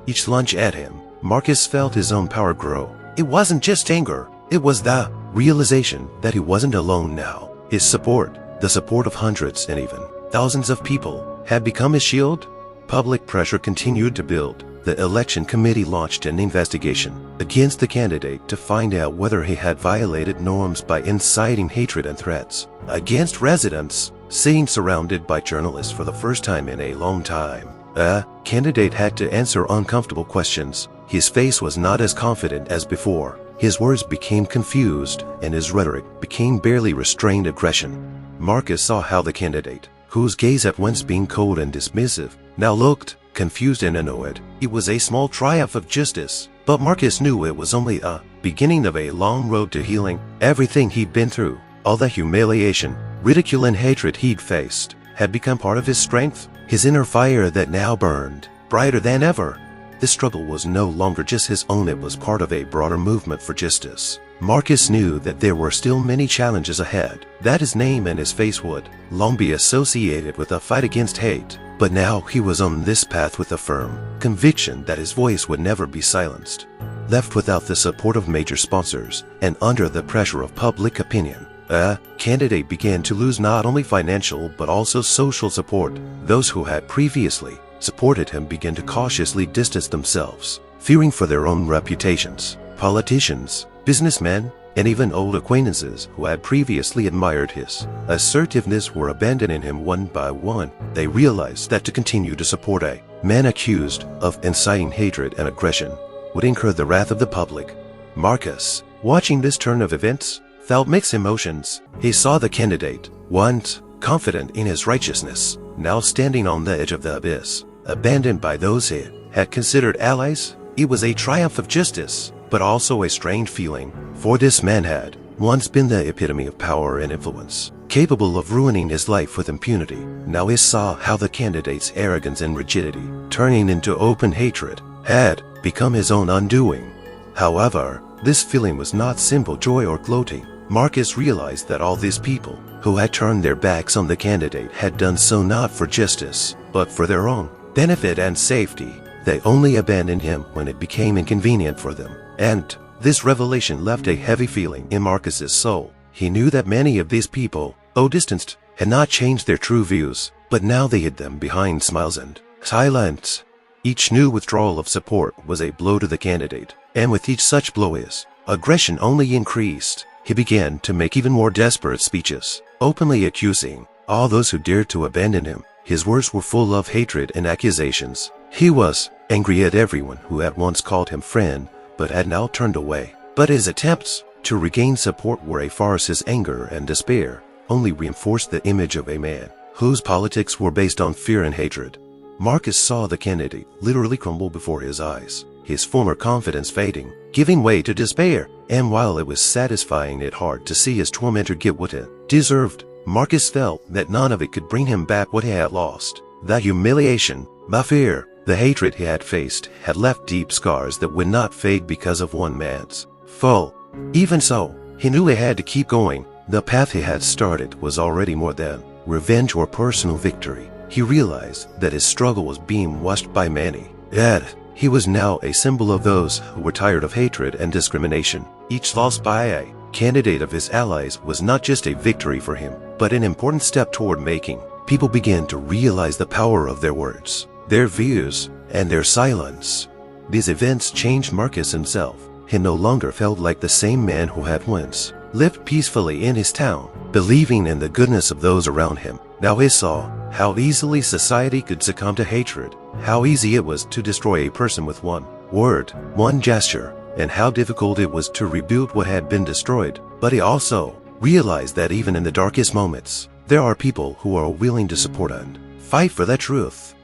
each lunge at him, Marcus felt his own power grow. It wasn't just anger, it was the realization that he wasn't alone now. His support, the support of hundreds and even thousands of people, had become his shield. Public pressure continued to build. The election committee launched an investigation against the candidate to find out whether he had violated norms by inciting hatred and threats against residents. Seen surrounded by journalists for the first time in a long time, the candidate had to answer uncomfortable questions. His face was not as confident as before. His words became confused, and his rhetoric became barely restrained aggression. Marcus saw how the candidate, whose gaze had once been cold and dismissive, now looked confused and annoyed. It was a small triumph of justice, but Marcus knew it was only a beginning of a long road to healing. Everything he'd been through, all the humiliation, ridicule and hatred he'd faced, had become part of his strength, his inner fire that now burned brighter than ever. This struggle was no longer just his own, it was part of a broader movement for justice. Marcus knew that there were still many challenges ahead, that his name and his face would long be associated with a fight against hate. But now he was on this path with a firm conviction that his voice would never be silenced. Left without the support of major sponsors and under the pressure of public opinion, the candidate began to lose not only financial but also social support. Those who had previously supported him began to cautiously distance themselves, fearing for their own reputations. Politicians, businessmen, and even old acquaintances who had previously admired his assertiveness were abandoning him one by one. They realized that to continue to support a man accused of inciting hatred and aggression would incur the wrath of the public. Marcus, watching this turn of events, felt mixed emotions. He saw the candidate, once confident in his righteousness, now standing on the edge of the abyss, abandoned by those he had considered allies. It was a triumph of justice, but also a strange feeling, for this man had once been the epitome of power and influence, capable of ruining his life with impunity. Now he saw how the candidate's arrogance and rigidity, turning into open hatred, had become his own undoing. However, this feeling was not simple joy or gloating. Marcus realized that all these people who had turned their backs on the candidate had done so not for justice, but for their own benefit and safety. They only abandoned him when it became inconvenient for them. And this revelation left a heavy feeling in Marcus's soul. He knew that many of these people, though distanced, had not changed their true views, but now they hid them behind smiles and silence. Each new withdrawal of support was a blow to the candidate, and with each such blow his aggression only increased. He began to make even more desperate speeches, openly accusing all those who dared to abandon him. His words were full of hatred and accusations. He was angry at everyone who had once called him friend, but had now turned away. But his attempts to regain support were a farce. His anger and despair only reinforced the image of a man whose politics were based on fear and hatred. Marcus saw the candidate literally crumble before his eyes, his former confidence fading, giving way to despair. And while it was satisfying it hard to see his tormentor get what he deserved, Marcus felt that none of it could bring him back what he had lost. The humiliation, the fear, the hatred he had faced had left deep scars that would not fade because of one man's fall. Even so, he knew he had to keep going. The path he had started was already more than revenge or personal victory. He realized that his struggle was being watched by many. Yet, he was now a symbol of those who were tired of hatred and discrimination. Each loss by a candidate of his allies was not just a victory for him, but an important step toward making people begin to realize the power of their words, their views, and their silence. These events changed Marcus himself. He no longer felt like the same man who had once lived peacefully in his town, believing in the goodness of those around him. Now he saw how easily society could succumb to hatred, how easy it was to destroy a person with one word, one gesture, and how difficult it was to rebuild what had been destroyed. But he also realized that even in the darkest moments, there are people who are willing to support and fight for the truth.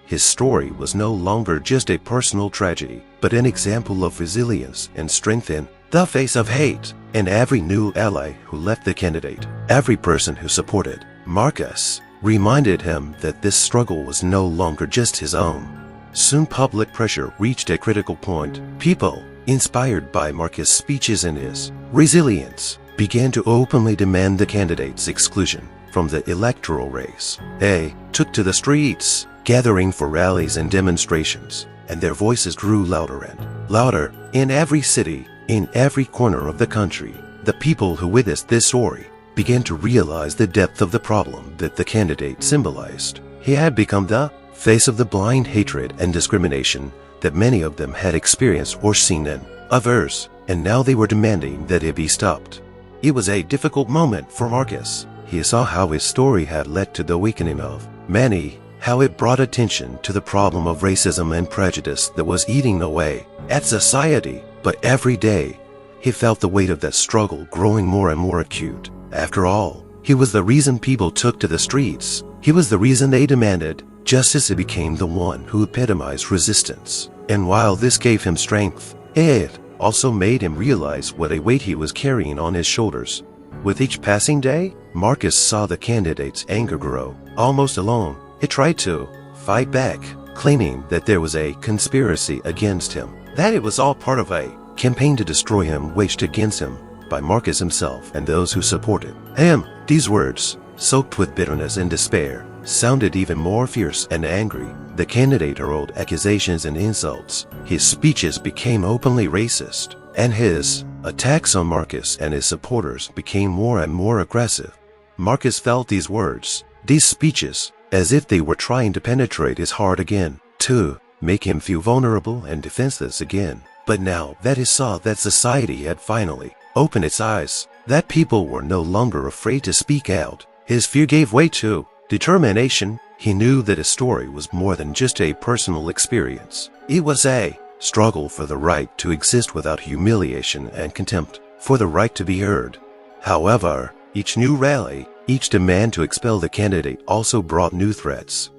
His story was no longer just a personal tragedy, but an example of resilience and strength in the face of hate. And every new ally who left the candidate, every person who supported Marcus, reminded him that this struggle was no longer just his own. Soon public pressure reached a critical point. People inspired by Marcus' speeches and his resilience, began to openly demand the candidate's exclusion from the electoral race. They took to the streets, gathering for rallies and demonstrations, and their voices grew louder and louder. In every city, in every corner of the country, the people who witnessed this story began to realize the depth of the problem that the candidate symbolized. He had become the face of the blind hatred and discrimination that many of them had experienced or seen in others, and now they were demanding that it be stopped. It was a difficult moment for Marcus. He saw how his story had led to the awakening of many, how it brought attention to the problem of racism and prejudice that was eating away at society. But every day, he felt the weight of that struggle growing more and more acute. After all, he was the reason people took to the streets. He was the reason they demanded justice. He became the one who epitomized resistance. And while this gave him strength, it also made him realize what a weight he was carrying on his shoulders. With each passing day, Marcus saw the candidate's anger grow. Almost alone, he tried to fight back, claiming that there was a conspiracy against him, that it was all part of a campaign to destroy him waged against him by Marcus himself and those who supported him. These words, soaked with bitterness and despair, sounded even more fierce and angry. The candidate hurled accusations and insults. His speeches became openly racist, and his attacks on Marcus and his supporters became more and more aggressive. Marcus felt these words, these speeches, as if they were trying to penetrate his heart again, to make him feel vulnerable and defenseless again. But now that he saw that society had finally opened its eyes, that people were no longer afraid to speak out, his fear gave way to determination. He knew that his story was more than just a personal experience. It was a struggle for the right to exist without humiliation and contempt, for the right to be heard. However, each new rally, each demand to expel the candidate also brought new threats.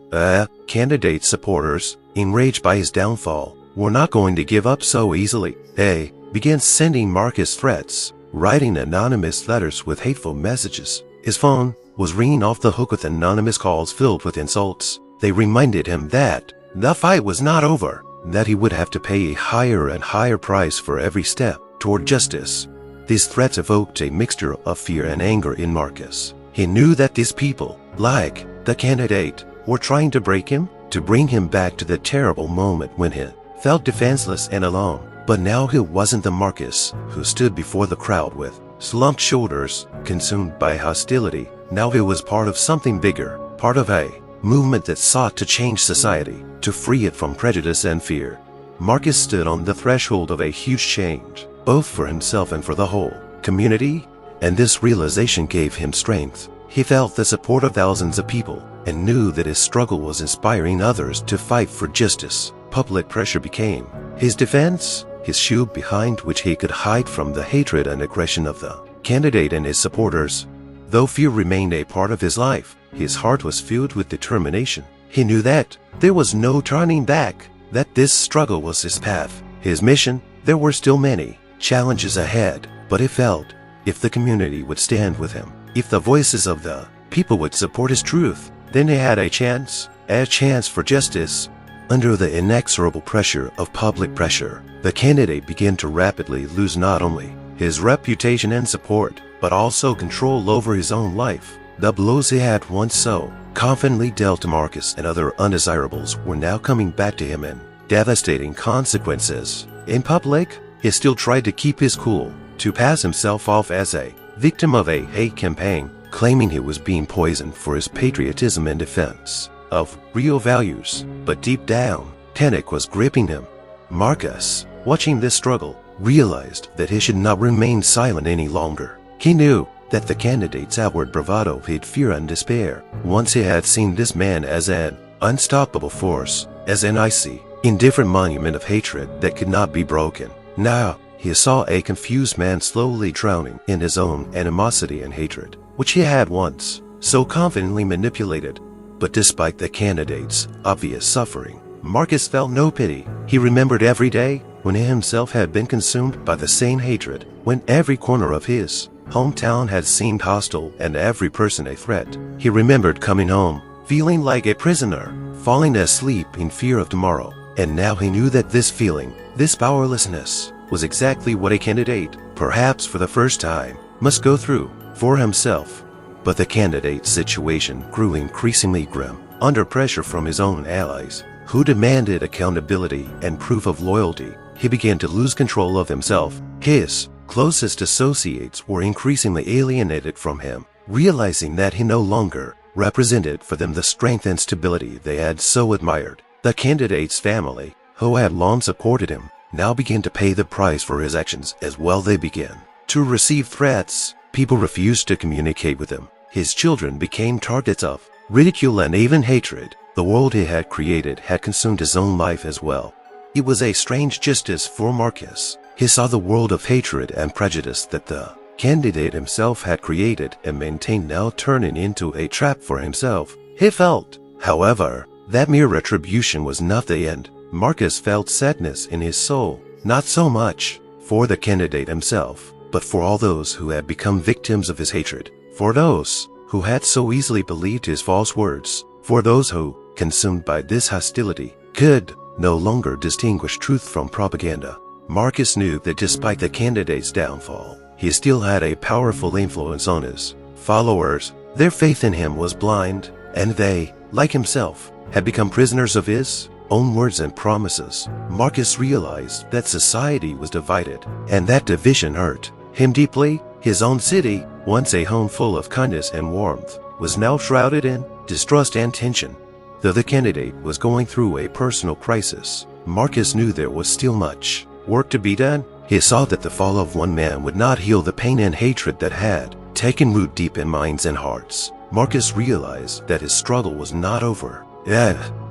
Candidate's supporters, enraged by his downfall, were not going to give up so easily. They began sending Marcus threats, writing anonymous letters with hateful messages. His phone was ringing off the hook with anonymous calls filled with insults. They reminded him that the fight was not over, that he would have to pay a higher and higher price for every step toward justice. These threats evoked a mixture of fear and anger in Marcus. He knew that these people, like the candidate, were trying to break him, to bring him back to the terrible moment when he felt defenseless and alone. But now he wasn't the Marcus who stood before the crowd with slumped shoulders, consumed by hostility. Now he was part of something bigger, part of a movement that sought to change society, to free it from prejudice and fear. Marcus stood on the threshold of a huge change, both for himself and for the whole community, and this realization gave him strength. He felt the support of thousands of people and knew that his struggle was inspiring others to fight for justice. Public pressure became his defense, his shield behind which he could hide from the hatred and aggression of the candidate and his supporters. Though fear remained a part of his life, his heart was filled with determination. He knew that there was no turning back, that this struggle was his path, his mission. There were still many challenges ahead, but he felt if the community would stand with him, if the voices of the people would support his truth, then he had a chance for justice. Under the inexorable pressure of public pressure, the candidate began to rapidly lose not only his reputation and support, but also control over his own life. The blows he had once so confidently dealt to Marcus and other undesirables were now coming back to him in devastating consequences. In public, he still tried to keep his cool, to pass himself off as a victim of a hate campaign, claiming he was being poisoned for his patriotism and defense of real values. But deep down, panic was gripping him. Marcus, watching this struggle, realized that he should not remain silent any longer. He knew that the candidate's outward bravado hid fear and despair. Once he had seen this man as an unstoppable force, as an icy, indifferent monument of hatred that could not be broken. Now, he saw a confused man slowly drowning in his own animosity and hatred, which he had once so confidently manipulated. But despite the candidate's obvious suffering, Marcus felt no pity. He remembered every day when he himself had been consumed by the same hatred, when every corner of his hometown had seemed hostile and every person a threat. He remembered coming home, feeling like a prisoner, falling asleep in fear of tomorrow. And now he knew that this feeling, this powerlessness, was exactly what a candidate, perhaps for the first time, must go through for himself. But the candidate's situation grew increasingly grim under pressure from his own allies, who demanded accountability and proof of loyalty. He began to lose control of himself. His closest associates were increasingly alienated from him, realizing that he no longer represented for them the strength and stability they had so admired. The candidate's family, who had long supported him, now began to pay the price for his actions as well. They began to receive threats. People refused to communicate with him. His children became targets of ridicule and even hatred. The world he had created had consumed his own life as well. It was a strange justice for Marcus. He saw the world of hatred and prejudice that the candidate himself had created and maintained now turning into a trap for himself. He felt, however, that mere retribution was not the end. Marcus felt sadness in his soul, not so much for the candidate himself, but for all those who had become victims of his hatred, for those who had so easily believed his false words, for those who, consumed by this hostility, could no longer distinguish truth from propaganda. Marcus knew that despite the candidate's downfall, he still had a powerful influence on his followers. Their faith in him was blind, and they, like himself, had become prisoners of his own words and promises. Marcus realized that society was divided, and that division hurt him deeply. His own city, once a home full of kindness and warmth, was now shrouded in distrust and tension. Though the candidate was going through a personal crisis, Marcus knew there was still much work to be done. He saw that the fall of one man would not heal the pain and hatred that had taken root deep in minds and hearts. Marcus realized that his struggle was not over.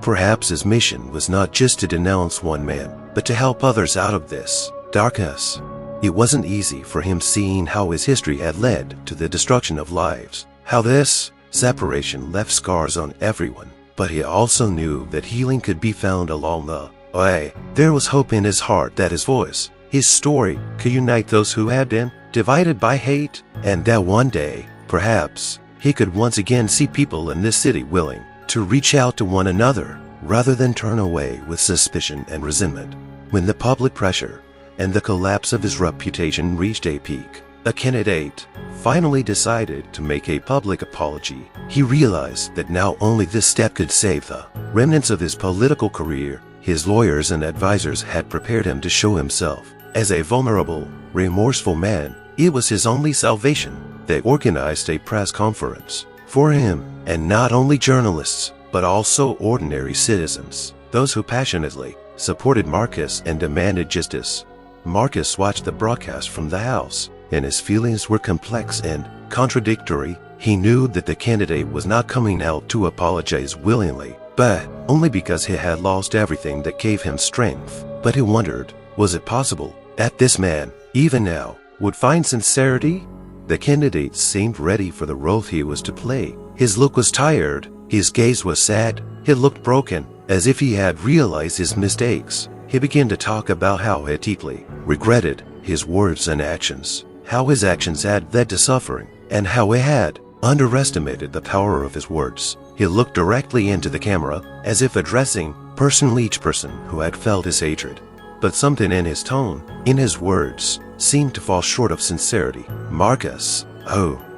Perhaps his mission was not just to denounce one man, but to help others out of this darkness. It wasn't easy for him, seeing how his history had led to the destruction of lives, how this separation left scars on everyone. But he also knew that healing could be found along the way. There was hope in his heart that his voice, his story, could unite those who had been divided by hate, and that one day, perhaps, he could once again see people in this city willing to reach out to one another rather than turn away with suspicion and resentment. When the public pressure and the collapse of his reputation reached a peak, the candidate finally decided to make a public apology. He realized that now only this step could save the remnants of his political career. His lawyers and advisors had prepared him to show himself as a vulnerable, remorseful man. It was his only salvation. They organized a press conference for him, and not only journalists, but also ordinary citizens, those who passionately supported Marcus and demanded justice. Marcus watched the broadcast from the house, and his feelings were complex and contradictory. He knew that the candidate was not coming out to apologize willingly, but only because he had lost everything that gave him strength. But he wondered, was it possible that this man, even now, would find sincerity? The candidate seemed ready for the role he was to play. His look was tired, his gaze was sad, he looked broken, as if he had realized his mistakes. He began to talk about how he deeply regretted his words and actions, how his actions had led to suffering, and how he had underestimated the power of his words. He looked directly into the camera, as if addressing personally each person who had felt his hatred. But something in his tone, in his words, seemed to fall short of sincerity. Marcus,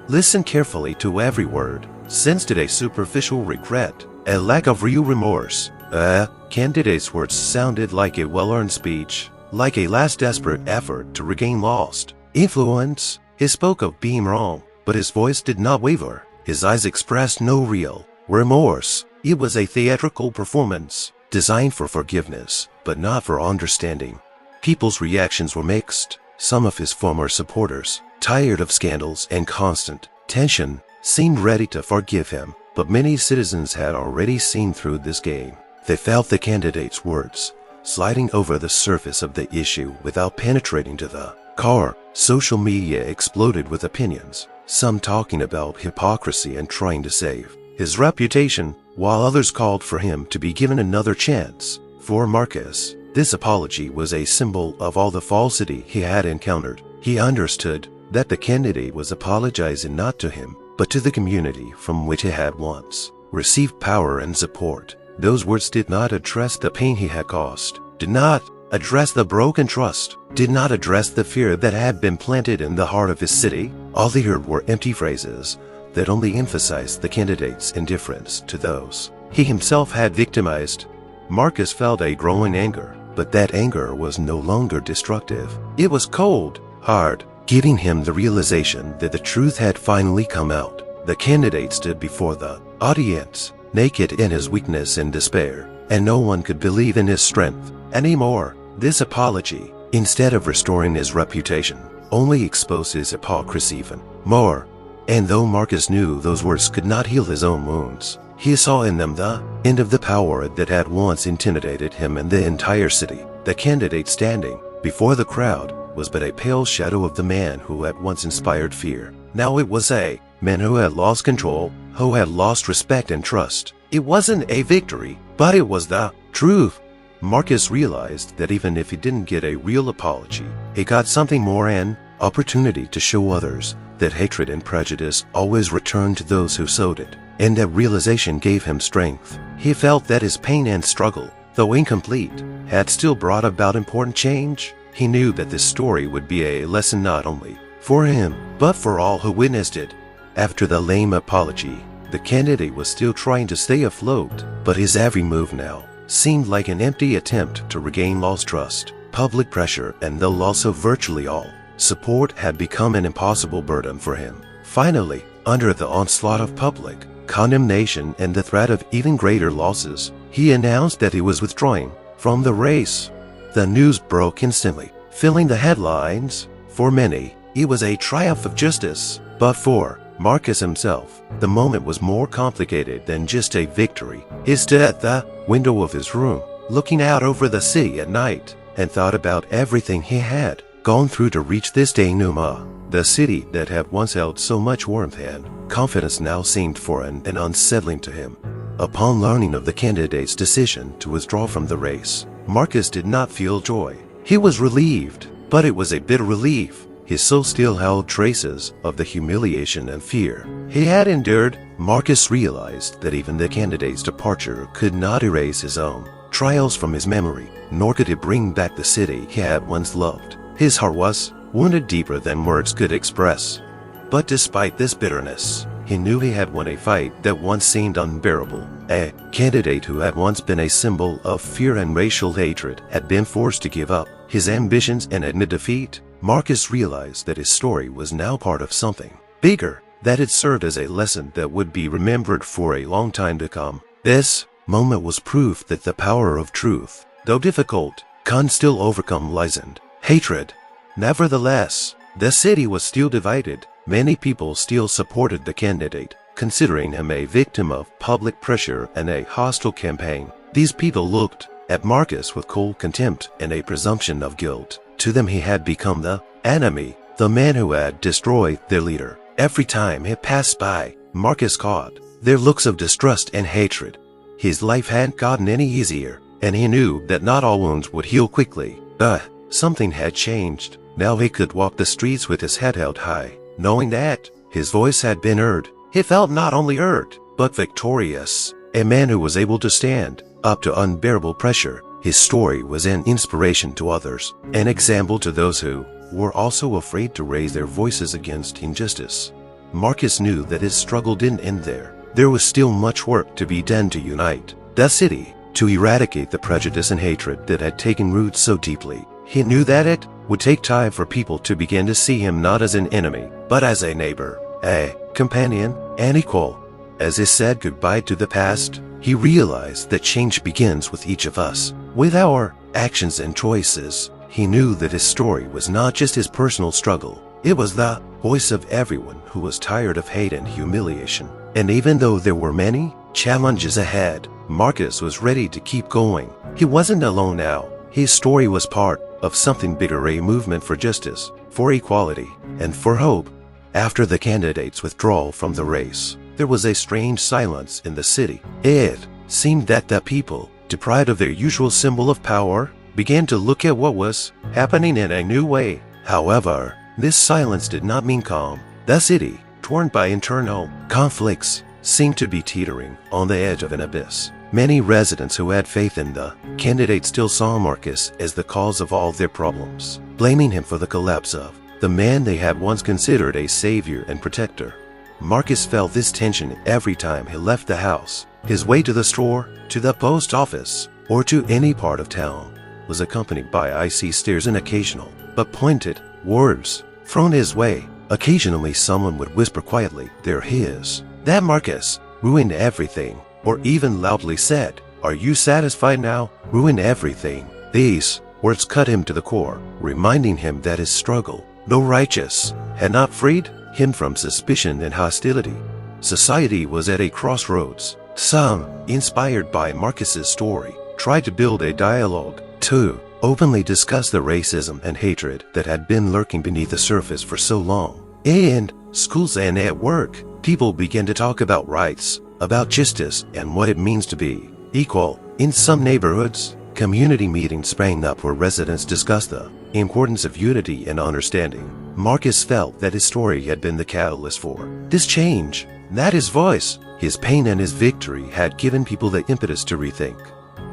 listen carefully to every word, sensed a superficial regret, a lack of real remorse. Candidate's words sounded like a well-earned speech, like a last desperate effort to regain lost influence. He spoke of being wrong, but his voice did not waver. His eyes expressed no real remorse. It was a theatrical performance, designed for forgiveness, but not for understanding. People's reactions were mixed. Some of his former supporters, tired of scandals and constant tension, seemed ready to forgive him, but many citizens had already seen through this game. They felt the candidate's words sliding over the surface of the issue without penetrating to the core. Social media exploded with opinions, some talking about hypocrisy and trying to save his reputation, while others called for him to be given another chance. For Marcus, this apology was a symbol of all the falsity he had encountered. He understood that the candidate was apologizing not to him, but to the community from which he had once received power and support. Those words did not address the pain he had caused, did not address the broken trust, did not address the fear that had been planted in the heart of his city. All he heard were empty phrases that only emphasized the candidate's indifference to those he himself had victimized. Marcus felt a growing anger, but that anger was no longer destructive. It was cold, hard, giving him the realization that the truth had finally come out. The candidate stood before the audience, naked in his weakness and despair, and no one could believe in his strength anymore. This apology, instead of restoring his reputation, only exposed his hypocrisy even more. And though Marcus knew those words could not heal his own wounds, he saw in them the end of the power that had once intimidated him and the entire city. The candidate standing before the crowd was but a pale shadow of the man who had once inspired fear. Now it was a man who had lost control, who had lost respect and trust. It wasn't a victory, but it was the truth. Marcus realized that even if he didn't get a real apology, he got something more: an opportunity to show others that hatred and prejudice always return to those who sowed it. And that realization gave him strength. He felt that his pain and struggle, though incomplete, had still brought about important change. He knew that this story would be a lesson not only for him, but for all who witnessed it. After the lame apology, the candidate was still trying to stay afloat, but his every move now seemed like an empty attempt to regain lost trust. Public pressure and the loss of virtually all support had become an impossible burden for him. Finally, under the onslaught of public condemnation and the threat of even greater losses, he announced that he was withdrawing from the race. The news broke instantly, filling the headlines. For many, it was a triumph of justice, but for Marcus himself, the moment was more complicated than just a victory. He stood at the window of his room, looking out over the city at night, and thought about everything he had gone through to reach this denouement. The city that had once held so much warmth and confidence now seemed foreign and unsettling to him. Upon learning of the candidate's decision to withdraw from the race, Marcus did not feel joy. He was relieved, but it was a bitter relief. His soul still held traces of the humiliation and fear he had endured. Marcus realized that even the candidate's departure could not erase his own trials from his memory, nor could it bring back the city he had once loved. His heart was wounded deeper than words could express. But despite this bitterness, he knew he had won a fight that once seemed unbearable. A candidate who had once been a symbol of fear and racial hatred had been forced to give up his ambitions and admit defeat. Marcus realized that his story was now part of something bigger, that it served as a lesson that would be remembered for a long time to come. This moment was proof that the power of truth, though difficult, can still overcome lies and hatred. Nevertheless, the city was still divided. Many people still supported the candidate, considering him a victim of public pressure and a hostile campaign. These people looked at Marcus with cold contempt and a presumption of guilt. To them he had become the enemy, the man who had destroyed their leader. Every time he passed by, Marcus caught their looks of distrust and hatred. His life hadn't gotten any easier, and he knew that not all wounds would heal quickly. But something had changed. Now he could walk the streets with his head held high, knowing that his voice had been heard. He felt not only heard, but victorious. A man who was able to stand up to unbearable pressure. His story was an inspiration to others, an example to those who were also afraid to raise their voices against injustice. Marcus knew that his struggle didn't end there. There was still much work to be done to unite the city, to eradicate the prejudice and hatred that had taken root so deeply. He knew that it would take time for people to begin to see him not as an enemy, but as a neighbor, a companion, an equal. As he said goodbye to the past, he realized that change begins with each of us, with our actions and choices. He knew that his story was not just his personal struggle. It was the voice of everyone who was tired of hate and humiliation. And even though there were many challenges ahead, Marcus was ready to keep going. He wasn't alone now. His story was part of something bigger, a movement for justice, for equality, and for hope. After the candidate's withdrawal from the race, there was a strange silence in the city. It seemed that the people, deprived of their usual symbol of power, began to look at what was happening in a new way. However, this silence did not mean calm. The city, torn by internal conflicts, seemed to be teetering on the edge of an abyss. Many residents who had faith in the candidate still saw Marcus as the cause of all their problems, blaming him for the collapse of the man they had once considered a savior and protector. Marcus felt this tension every time he left the house. His way to the store, to the post office, or to any part of town was accompanied by icy stares and occasional, but pointed, words thrown his way. Occasionally someone would whisper quietly, "They're his. That Marcus ruined everything," or even loudly said, "Are you satisfied now? Ruined everything." These words cut him to the core, reminding him that his struggle, though righteous, had not freed him from suspicion and hostility. Society was at a crossroads. Some, inspired by Marcus's story, tried to build a dialogue to openly discuss the racism and hatred that had been lurking beneath the surface for so long. In schools and at work, people began to talk about rights, about justice, and what it means to be equal. In some neighborhoods, community meetings sprang up where residents discussed the importance of unity and understanding. Marcus felt that his story had been the catalyst for this change, that his voice, his pain, and his victory had given people the impetus to rethink.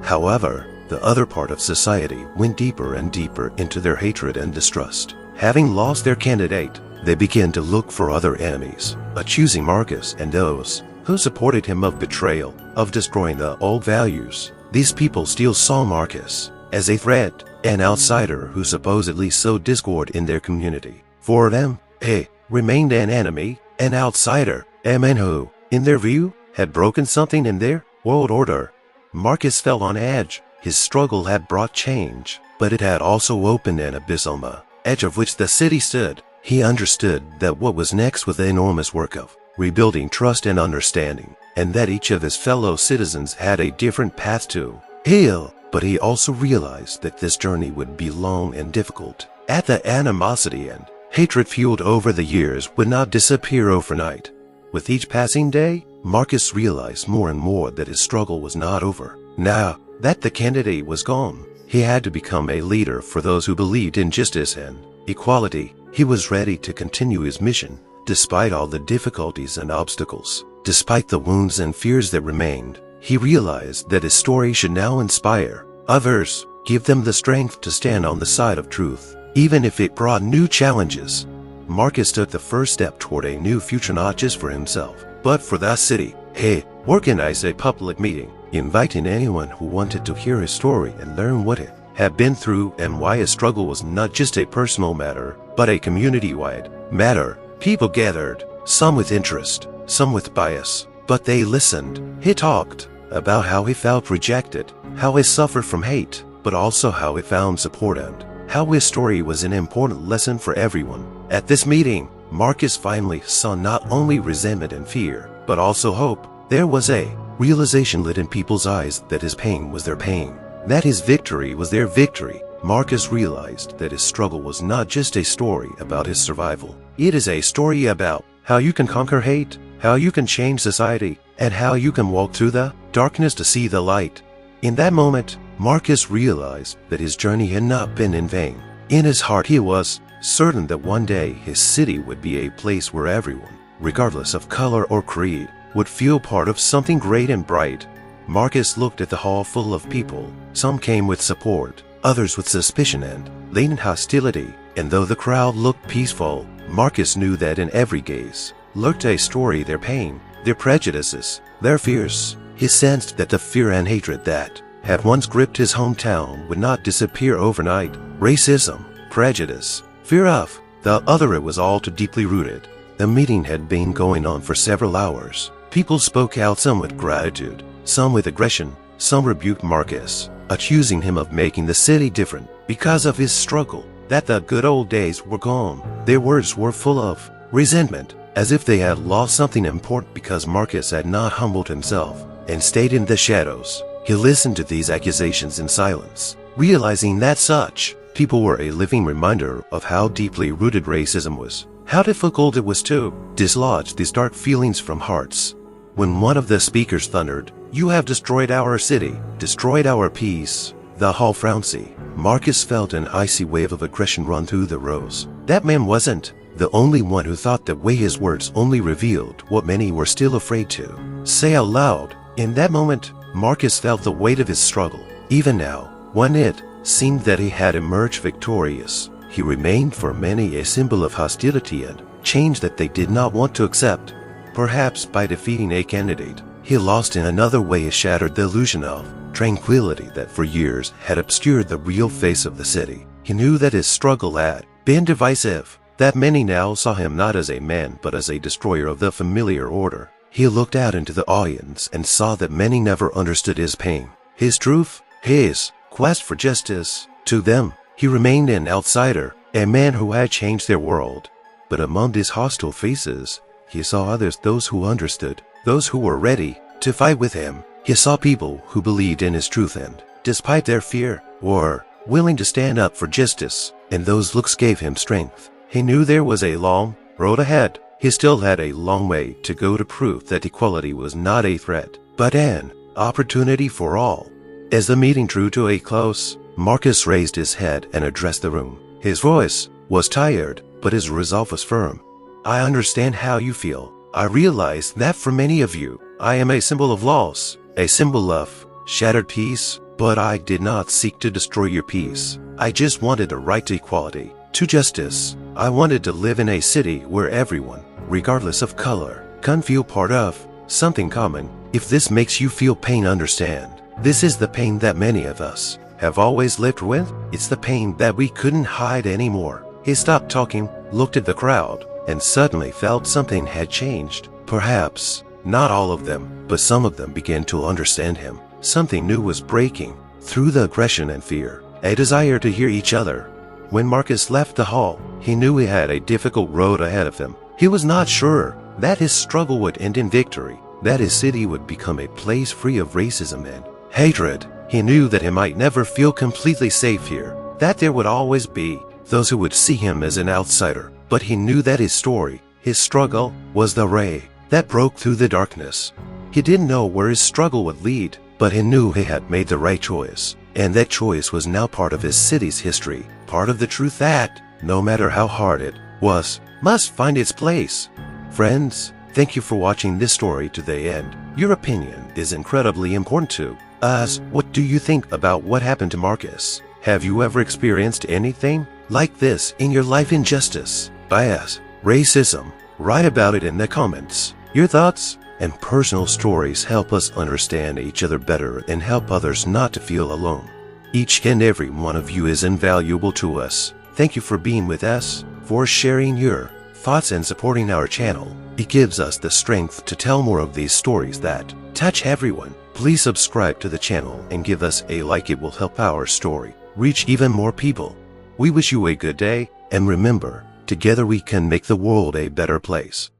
However, the other part of society went deeper and deeper into their hatred and distrust. Having lost their candidate, they began to look for other enemies, accusing Marcus and those who supported him of betrayal, of destroying the old values. These people still saw Marcus as a threat, an outsider who supposedly sowed discord in their community. For them, he remained an enemy, an outsider, a man who, in their view, had broken something in their world order. Marcus felt on edge. His struggle had brought change, but it had also opened an abyss on the edge of which the city stood. He understood that what was next was the enormous work of rebuilding trust and understanding, and that each of his fellow citizens had a different path to heal. But he also realized that this journey would be long and difficult. At the animosity and hatred fueled over the years would not disappear overnight. With each passing day, Marcus realized more and more that his struggle was not over. Now that the candidate was gone, he had to become a leader for those who believed in justice and equality. He was ready to continue his mission, despite all the difficulties and obstacles. Despite the wounds and fears that remained, he realized that his story should now inspire others, give them the strength to stand on the side of truth, even if it brought new challenges. Marcus took the first step toward a new future, not just for himself, but for the city. He organized a public meeting, inviting anyone who wanted to hear his story and learn what he had been through and why his struggle was not just a personal matter, but a community-wide matter. People gathered, some with interest, some with bias, but they listened. He talked about how he felt rejected, how he suffered from hate, but also how he found support and how his story was an important lesson for everyone. At this meeting, Marcus finally saw not only resentment and fear, but also hope. There was a realization lit in people's eyes that his pain was their pain, that his victory was their victory. Marcus realized that his struggle was not just a story about his survival. It is a story about how you can conquer hate, how you can change society, and how you can walk through the darkness to see the light. In that moment, Marcus realized that his journey had not been in vain. In his heart, he was certain that one day his city would be a place where everyone, regardless of color or creed, would feel part of something great and bright. Marcus looked at the hall full of people. Some came with support, others with suspicion and latent hostility. And though the crowd looked peaceful, Marcus knew that in every gaze lurked a story, their pain, their prejudices, their fears. He sensed that the fear and hatred that had once gripped his hometown would not disappear overnight. Racism, prejudice, fear of the other, it was all too deeply rooted. The meeting had been going on for several hours. People spoke out, some with gratitude, some with aggression. Some rebuked Marcus, accusing him of making the city different because of his struggle, that the good old days were gone. Their words were full of resentment, as if they had lost something important because Marcus had not humbled himself and stayed in the shadows. He listened to these accusations in silence, realizing that such people were a living reminder of how deeply rooted racism was, how difficult it was to dislodge these dark feelings from hearts. When one of the speakers thundered, "You have destroyed our city, destroyed our peace," the hall frowned. Marcus felt an icy wave of aggression run through the rows. That man wasn't the only one who thought that way. His words only revealed what many were still afraid to say out loud. In that moment, Marcus felt the weight of his struggle. Even now, when it seemed that he had emerged victorious, he remained for many a symbol of hostility and change that they did not want to accept. Perhaps by defeating a candidate, he lost in another way a shattered the illusion of tranquility that for years had obscured the real face of the city. He knew that his struggle had been divisive, that many now saw him not as a man but as a destroyer of the familiar order. He looked out into the audience and saw that many never understood his pain, his truth, his quest for justice. To them, he remained an outsider, a man who had changed their world. But among these hostile faces, he saw others, those who understood, those who were ready to fight with him. He saw people who believed in his truth and, despite their fear, were willing to stand up for justice, and those looks gave him strength. He knew there was a long road ahead. He still had a long way to go to prove that equality was not a threat, but an opportunity for all. As the meeting drew to a close, Marcus raised his head and addressed the room. His voice was tired, but his resolve was firm. I understand how you feel. I realize that for many of you, I am a symbol of loss, a symbol of shattered peace, but I did not seek to destroy your peace. I just wanted a right to equality, to justice. I wanted to live in a city where everyone, regardless of color, can feel part of something common. If this makes you feel pain, understand. This is the pain that many of us have always lived with. It's the pain that we couldn't hide anymore. He stopped talking, looked at the crowd, and suddenly felt something had changed. Perhaps not all of them, but some of them began to understand him. Something new was breaking through the aggression and fear, a desire to hear each other. When Marcus left the hall, he knew he had a difficult road ahead of him. He was not sure that his struggle would end in victory, that his city would become a place free of racism and hatred. He knew that he might never feel completely safe here, that there would always be those who would see him as an outsider. But he knew that his story, his struggle, was the ray that broke through the darkness. He didn't know where his struggle would lead, but he knew he had made the right choice, and that choice was now part of his city's history, part of the truth that, no matter how hard it was, must find its place. Friends, thank you for watching this story to the end. Your opinion is incredibly important to us. What do you think about what happened to Marcus? Have you ever experienced anything like this in your life? Injustice, bias, racism? Write about it in the comments. Your thoughts and personal stories help us understand each other better and help others not to feel alone. Each and every one of you is invaluable to us. Thank you for being with us, for sharing your thoughts and supporting our channel. It gives us the strength to tell more of these stories that touch everyone. Please subscribe to the channel and give us a like. It will help our story reach even more people. We wish you a good day, and remember, together we can make the world a better place.